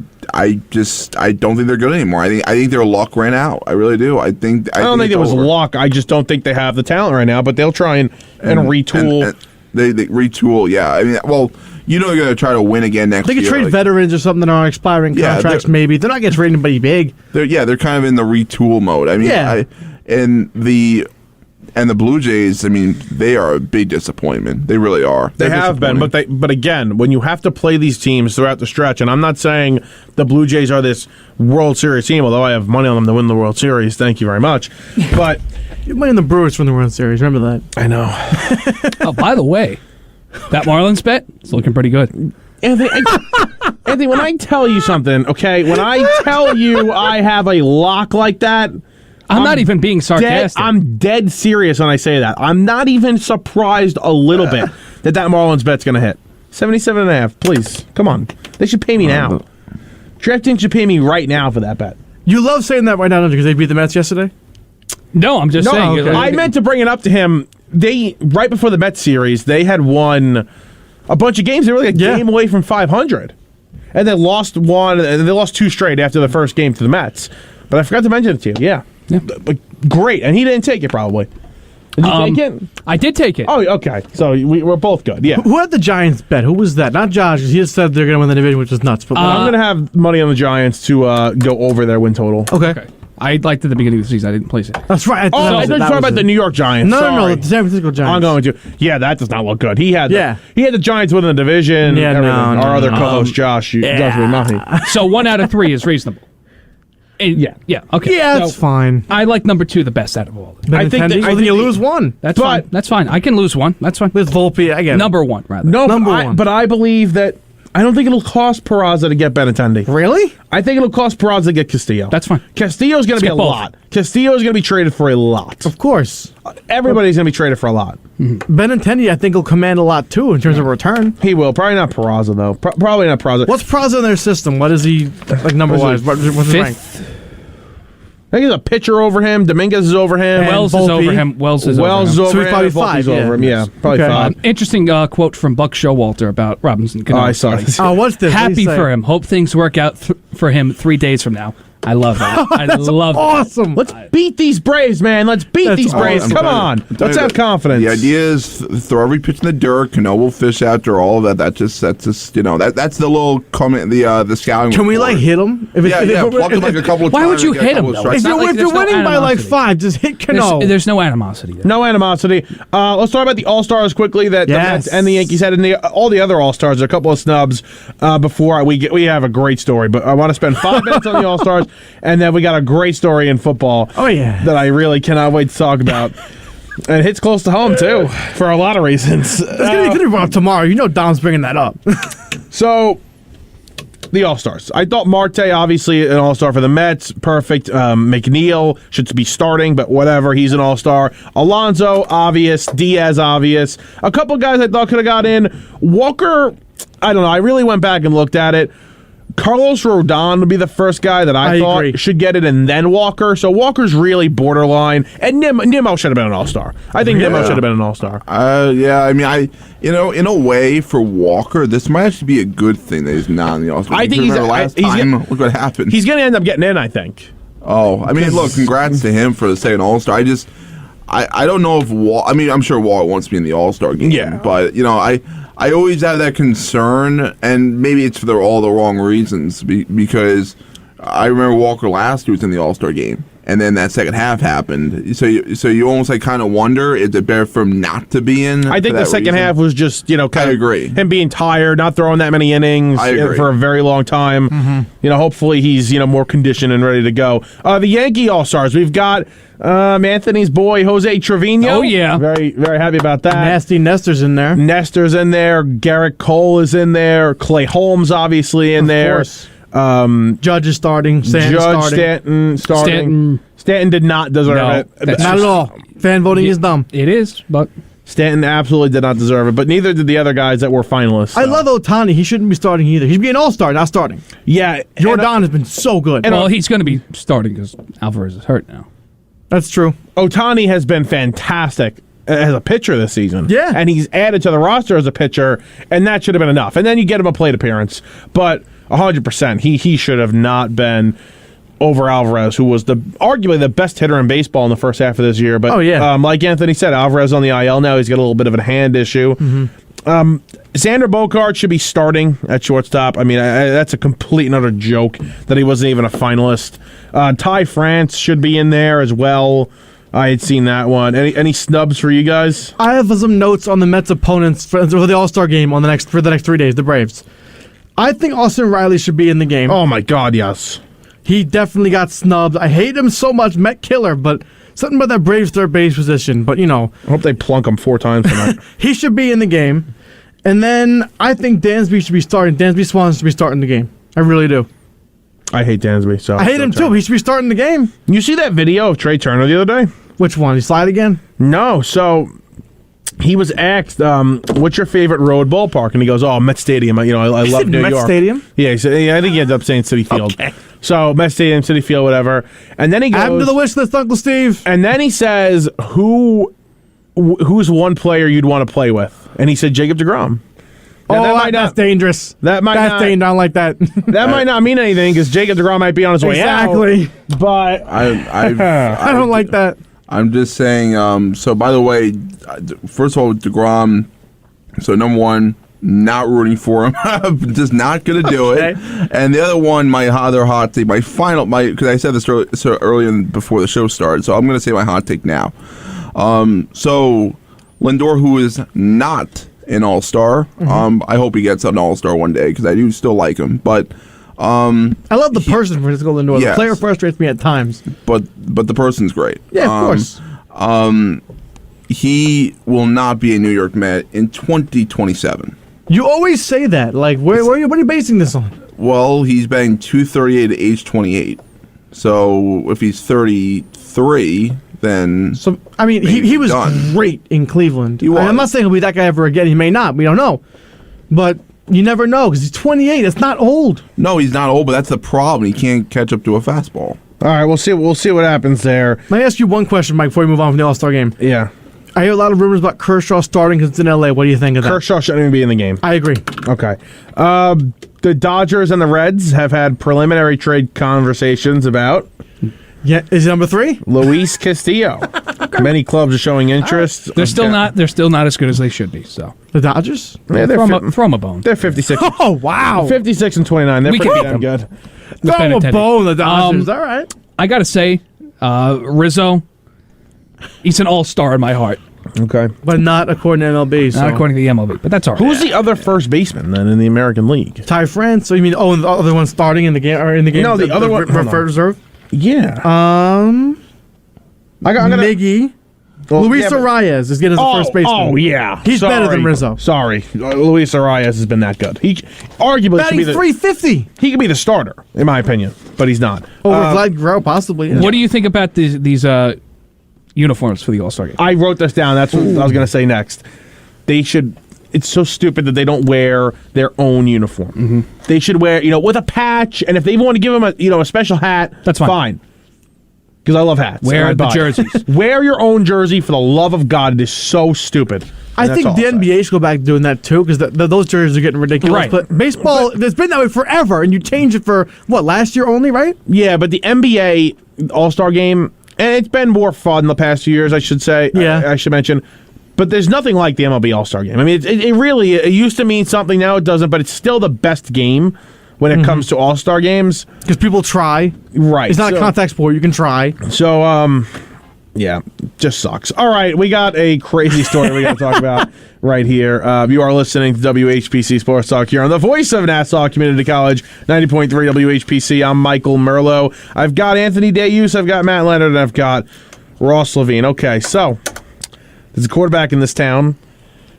don't think they're good anymore. I think their luck ran out. I really do. I don't think it was luck. I just don't think they have the talent right now. But they'll try and retool. And they retool. Yeah. They're going to try to win again next year. They could trade veterans or something that are expiring contracts. Maybe they're not going to trade anybody big. They're kind of in the retool mode. And the Blue Jays, they are a big disappointment. They really are. They have been, but again, when you have to play these teams throughout the stretch, and I'm not saying the Blue Jays are this World Series team, although I have money on them to win the World Series. Thank you very much. But you have money on the Brewers from the World Series. Remember that? I know. Oh, by the way, that Marlins bet is looking pretty good. Anthony, when I tell you something, okay, when I tell you I have a lock like that, I'm not even being sarcastic. I'm dead serious when I say that. I'm not even surprised a little bit that Marlins bet's going to hit. 77.5, please. Come on. They should pay me now. DraftKings should pay me right now for that bet. You love saying that right now, don't you, because they beat the Mets yesterday? No, I'm just saying. Okay. I meant to bring it up to him. Right before the Mets series, they had won a bunch of games. They were like a game away from 500. And they lost one, and they lost two straight after the first game to the Mets. But I forgot to mention it to you. Yeah. But great. And he didn't take it, probably. Did you take it? I did take it. Oh, okay. So we're both good. Yeah. Who had the Giants bet? Who was that? Not Josh, because he just said they're going to win the division, which is nuts. But I'm going to have money on the Giants to go over their win total. Okay. I liked at the beginning of the season. I didn't place it. That's right. I thought talking about the New York Giants. No, the San Francisco Giants. I'm going to. Yeah, that does not look good. He had the Giants winning the division. Yeah, Our other co-host, Josh, does with nothing. So 1 out of 3 is reasonable. Yeah. Okay. Yeah, that's fine. I like number 2 the best out of all. I think you lose one. That's fine. That's fine. I can lose one. That's fine. With Volpe, I get number 1 rather. No, number 1. But I believe that. I don't think it'll cost Peraza to get Benintendi. Really? I think it'll cost Peraza to get Castillo. That's fine. Castillo's going to be a lot. Castillo's going to be traded for a lot. Of course. Everybody's going to be traded for a lot. Mm-hmm. Benintendi, I think, will command a lot, too, in terms of return. He will. Probably not Peraza, though. Probably not Peraza. What's Peraza in their system? What is he, like, number-wise? What's his rank? I think there's a pitcher over him. Dominguez is over him. Wells is over him. Wells is over him. So he's probably 5. Over him. Yeah, probably 5. Interesting quote from Buck Showalter about Robinson Cano. Oh, I saw this. Oh, what's this? Happy for him. Hope things work out for him 3 days from now. I love that. I love awesome. Let's beat these Braves, man. Let's beat these Braves. Come on. Let's have confidence. The idea is throw every pitch in the dirt. Cano will fish after all of that. That's just that's the little comment. The scouting. Can we hit him? Pluck him like a couple of times. Why would you hit him? If you're winning by like 5, just hit Cano. There's no animosity there. No animosity. Let's talk about the All-Stars quickly that the Mets and the Yankees had, and all the other All-Stars. A couple of snubs before we have a great story, but I want to spend 5 minutes on the All-Stars, and then we got a great story in football. Oh yeah, that I really cannot wait to talk about. And it hits close to home too, for a lot of reasons. It's gonna be brought up tomorrow. You know, Dom's bringing that up. So, the All-Stars. I thought Marte, obviously an All-Star for the Mets, perfect. McNeil should be starting, but whatever. He's an All-Star. Alonso, obvious. Diaz, obvious. A couple guys I thought could have got in. Walker, I don't know. I really went back and looked at it. Carlos Rodon would be the first guy that I thought agree. should get it, and then Walker. So Walker's really borderline. And Nimmo should have been an All-Star. I think Nimmo should have been an All-Star. Yeah, I mean, in a way, for Walker, this might actually be a good thing that he's not in the All-Star. I think he's look what happened. He's going to end up getting in, I think. Oh, I mean, look, congrats to him for the second All-Star. I don't know if I'm sure Walker wants to be in the All-Star game. Yeah. But, I always have that concern, and maybe it's for all the wrong reasons, because I remember Walker last year was in the All-Star game, and then that second half happened. So you almost kind of wonder, is it better for him not to be in? I think the second half was just, kind of agree. Him being tired, not throwing that many innings for a very long time. Mm-hmm. Hopefully he's, more conditioned and ready to go. The Yankee All-Stars, we've got Anthony's boy, Jose Trevino. Oh, yeah. Very, very happy about that. Nasty Nestor's in there. Nestor's in there. Garrett Cole is in there. Clay Holmes, obviously, in there. Of course. Judge is starting. Stanton starting. Stanton did not deserve it. Not at all. Fan voting is dumb. It is, but Stanton absolutely did not deserve it, but neither did the other guys that were finalists. So. I love Ohtani. He shouldn't be starting either. He should be an All-Star, not starting. Yeah. Jordan has been so good. Well, he's going to be starting because Alvarez is hurt now. That's true. Ohtani has been fantastic as a pitcher this season. Yeah. And he's added to the roster as a pitcher, and that should have been enough. And then you get him a plate appearance. But 100%, he should have not been over Alvarez, who was arguably the best hitter in baseball in the first half of this year. But like Anthony said, Alvarez on the IL now. He's got a little bit of a hand issue. Mm-hmm. Xander Bogaerts should be starting at shortstop. I mean, that's a complete and utter joke that he wasn't even a finalist. Ty France should be in there as well. I had seen that one. Any snubs for you guys? I have some notes on the Mets opponents for the All-Star game for the next 3 days, the Braves. I think Austin Riley should be in the game. Oh, my God, yes. He definitely got snubbed. I hate him so much, Met killer, but something about that Braves third base position. But, I hope they plunk him 4 times tonight. He should be in the game. And then I think Dansby should be starting. Dansby Swan should be starting the game. I really do. I hate Dansby. So I hate him too. He should be starting the game. You see that video of Trey Turner the other day? Which one? He slide again? No. So he was asked, "What's your favorite road ballpark?" And he goes, "Oh, Met Stadium. I love New Met York." Stadium? Yeah. I think he ended up saying Citi Field. Okay. So Met Stadium, Citi Field, whatever. And then he goes, add him to the wish list, Uncle Steve. And then he says, "Who's one player you'd want to play with?" And he said Jacob deGrom. Now, that's dangerous. That's dangerous. I don't like that. That might not mean anything because Jacob deGrom might be on his way out. Exactly. But I don't like that. I'm just saying. So, by the way, first of all, deGrom. So, number one, not rooting for him. Just not going to do it. And the other one, my other hot take, because I said this earlier before the show started. So, I'm going to say my hot take now. So, Lindor, who is not an All-Star. I hope he gets an All-Star one day because I do still like him. But I love the person for Francisco Lindor. Yes. The player frustrates me at times. But the person's great. Yeah, of course. He will not be a New York Met in 2027. You always say that. Like, what are you basing this on? Well, he's batting .238 at age 28. So if he's 33, then he was great in Cleveland. I'm not saying he'll be that guy ever again. He may not. We don't know. But you never know because he's 28. It's not old. No, he's not old, but that's the problem. He can't catch up to a fastball. All right, we'll see what happens there. Let me ask you one question, Mike, before we move on from the All-Star game. Yeah. I hear a lot of rumors about Kershaw starting because it's in L.A. What do you think of that? Kershaw shouldn't even be in the game. I agree. Okay. The Dodgers and the Reds have had preliminary trade conversations about... Yeah, is it number 3? Luis Castillo. Many clubs are showing interest. They're still not as good as they should be. So the Dodgers? Yeah, throw them a bone. They're 56. Oh wow, 56 and 29. They're pretty damn good. Throw them a bone, the Dodgers. All right. I gotta say, Rizzo, he's an all-star in my heart. Okay, but not according to MLB. Not according to the MLB, but that's all right. Who's the other first baseman then in the American League? Ty France. So you mean the other one starting in the game or in the game? No, the other one reserve. Yeah. I'm gonna Miggy. Luis Arias is getting as the first baseman. Oh yeah, he's better than Rizzo. Sorry, Luis Arias has been that good. He arguably batting should be .350. He could be the starter, in my opinion, but he's not. Over Vlad Guerrero, possibly. Yeah. What do you think about these uniforms for the All-Star game? I wrote this down. That's what I was going to say next. They should. It's so stupid that they don't wear their own uniform. Mm-hmm. They should wear, with a patch, and if they want to give them a special hat, that's fine. Because I love hats. Wear the jerseys. Wear your own jersey, for the love of God. It is so stupid. I think the NBA should go back to doing that too, because those jerseys are getting ridiculous. Right. But baseball, it's been that way forever, and you change it for last year only, right? Yeah, but the NBA All-Star Game, and it's been more fun the past few years, I should say. Yeah, I should mention. But there's nothing like the MLB All-Star Game. I mean, it used to mean something. Now it doesn't. But it's still the best game when it comes to All-Star games, because people try. Right. It's not a contact sport. You can try. So, yeah, just sucks. All right, we got a crazy story we got to talk about right here. You are listening to WHPC Sports Talk here on the voice of Nassau Community College, 90.3 WHPC. I'm Michael Merlo. I've got Anthony Deus, I've got Matt Leonard, and I've got Ross Levine. Okay, so there's a quarterback in this town,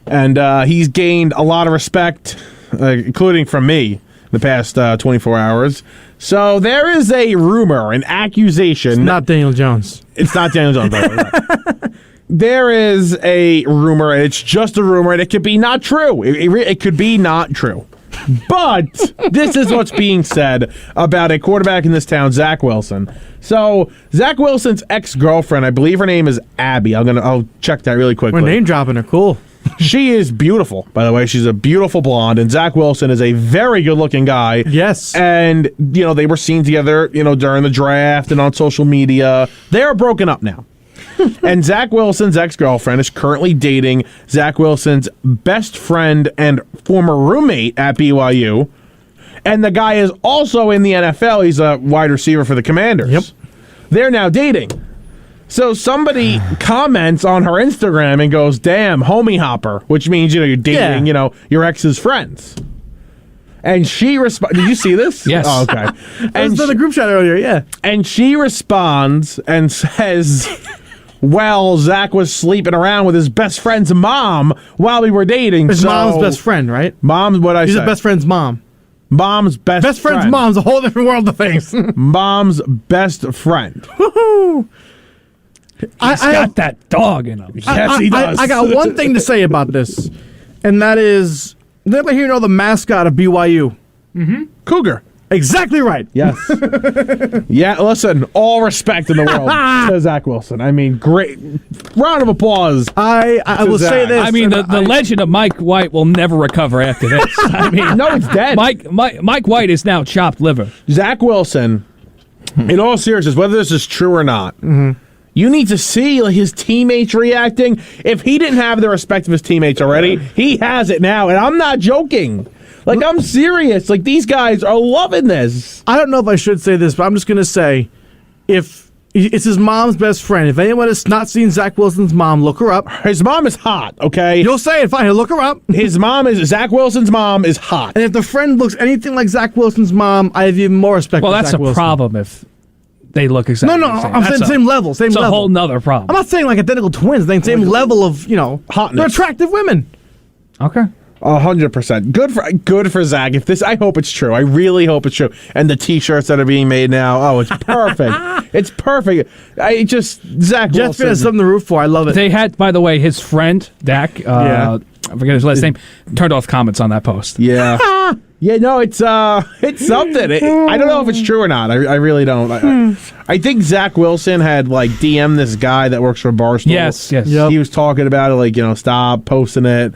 and he's gained a lot of respect, including from me, the past 24 hours. So there is a rumor, an accusation. It's not Daniel Jones. It's not Daniel Jones. Right. There is a rumor, and it's just a rumor, and it could be not true. It could be not true. But this is what's being said about a quarterback in this town, Zach Wilson. So Zach Wilson's ex-girlfriend, I believe her name is Abby. I'll check that really quickly. We're name dropping her. Cool. She is beautiful, by the way. She's a beautiful blonde, and Zach Wilson is a very good-looking guy. Yes. And, they were seen together, during the draft and on social media. They are broken up now. And Zach Wilson's ex-girlfriend is currently dating Zach Wilson's best friend and former roommate at BYU. And the guy is also in the NFL. He's a wide receiver for the Commanders. Yep. They're now dating. So somebody comments on her Instagram and goes, "Damn, homie hopper," which means you're dating, your ex's friends. And she responds. Did you see this? Yes. Oh, okay. And was in the group chat earlier. Yeah. And she responds and says, "Well, Zach was sleeping around with his best friend's mom while we were dating." His mom's best friend, right? Mom's what I said. He's a best friend's mom. Mom's best friend. Friend's mom's a whole different world of things. Mom's best friend. Woohoo! He's got that dog in him. Yes, he does. I got one thing to say about this, and that is, did anybody here know the mascot of BYU? Mm-hmm. Cougar. Exactly right. Yes. Yeah, listen, all respect in the world to Zach Wilson. I mean, great. Round of applause. I will say this. I mean, the legend of Mike White will never recover after this. I mean, no, it's dead. Mike White is now chopped liver. Zach Wilson, in all seriousness, whether this is true or not, you need to see his teammates reacting. If he didn't have the respect of his teammates already, he has it now. And I'm not joking. I'm serious. These guys are loving this. I don't know if I should say this, but I'm just going to say, if it's his mom's best friend, if anyone has not seen Zach Wilson's mom, look her up. His mom is hot, okay? You'll say it, fine. Look her up. Zach Wilson's mom is hot. And if the friend looks anything like Zach Wilson's mom, I have even more respect for Zach Wilson. Well, that's a problem if they look exactly the same. I'm saying same level. It's a whole nother problem. I'm not saying like identical twins. I'm saying same level of, hotness. They're attractive women. Okay. 100%. Good for Zach. I hope it's true. I really hope it's true. And the T-shirts that are being made now, it's perfect. It's perfect. Zach Jeff Wilson has something to root for. I love it. They had, by the way, his friend Dak. I forget his last name. Turned off comments on that post. Yeah. Yeah, no, it's something. I don't know if it's true or not. I really don't. I think Zach Wilson had DM'd this guy that works for Barstool. Yes. Yep. He was talking about it, stop posting it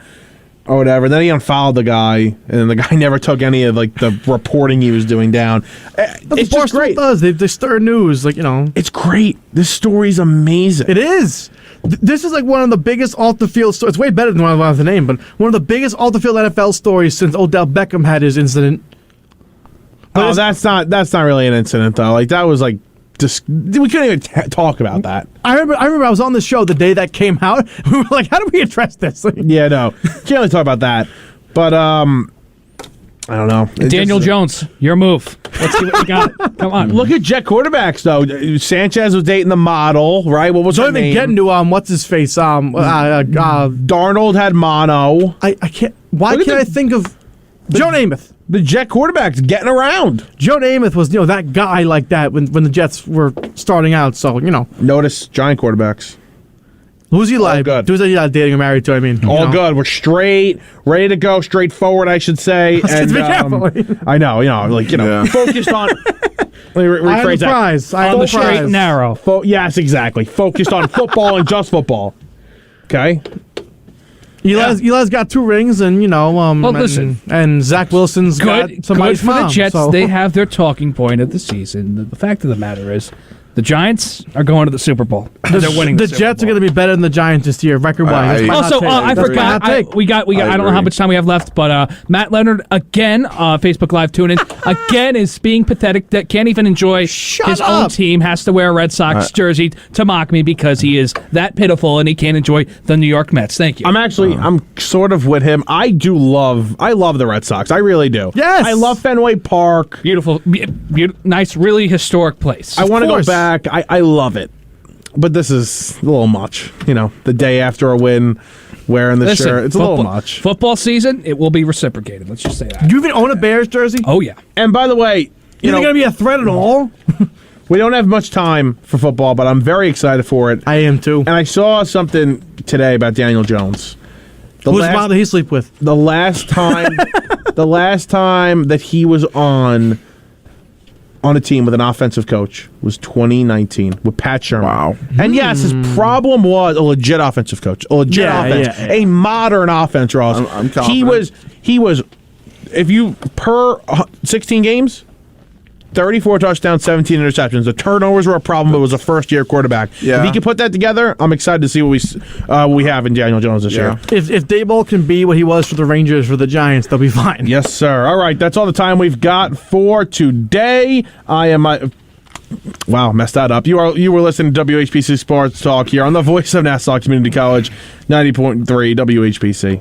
or whatever. Then he unfollowed the guy, and then the guy never took any of the reporting he was doing down. It's just great. Does they stir news It's great. This story's amazing. It is. This is one of the biggest off-the-field stories. It's way better than what I have the name, but one of the biggest off-the-field NFL stories since Odell Beckham had his incident. But that's not really an incident though. That was just we couldn't even talk about that. I remember I was on the show the day that came out. We were like, how do we address this? Yeah, no, can't really talk about that. But I don't know. Daniel Jones, your move. Let's see what you got. Come on. Look at Jet quarterbacks, though. Sanchez was dating the model, right? What was her name? Don't even get into what's his face. Darnold had mono. I can't. Why can't I think of Joe Namath? The Jet quarterback's getting around. Joe Namath was that guy like that when the Jets were starting out. So Notice Giant quarterbacks. Who's he like? Good. Who's he dating or married to? I mean, all good. We're straight, ready to go, straightforward, I should say. And I know, focused on. Let me rephrase that. On the straight and narrow. Yes, exactly. Focused on football and just football. Okay. Eli's got 2 rings, and listen, and Zach Wilson's got somebody's good for mom, the Jets. so. They have their talking point of the season. The fact of the matter is, the Giants are going to the Super Bowl. They're winning. The Jets are going to be better than the Giants this year, record-wise. Also, I forgot. We got. I don't know how much time we have left, but Matt Leonard again, Facebook Live tune in again is being pathetic. That can't even enjoy his own team. Has to wear a Red Sox jersey to mock me because he is that pitiful and he can't enjoy the New York Mets. Thank you. I'm sort of with him. I love the Red Sox. I really do. Yes, I love Fenway Park. Beautiful, nice, really historic place. I want to go back. I love it. But this is a little much. The day after a win, wearing the shirt. It's a little much. Football season, it will be reciprocated. Let's just say that. Do you even own a Bears jersey? Oh, yeah. And by the way, you're going to be a threat at all? We don't have much time for football, but I'm very excited for it. I am too. And I saw something today about Daniel Jones. Whose mom did he sleep with? The last time that he was on a team with an offensive coach was 2019 with Pat Shermer. Wow. And yes, his problem was a legit offensive coach. A legit offense. Yeah. A modern offense, Ross. I'm confident. He was, if you, per 16 games, 34 touchdowns, 17 interceptions. The turnovers were a problem, but it was a first-year quarterback. Yeah. If he can put that together, I'm excited to see what we have in Daniel Jones this year. If Daboll can be what he was for the Rangers for the Giants, they'll be fine. Yes, sir. All right, that's all the time we've got for today. Wow, messed that up. You were listening to WHPC Sports Talk here on the voice of Nassau Community College, 90.3 WHPC.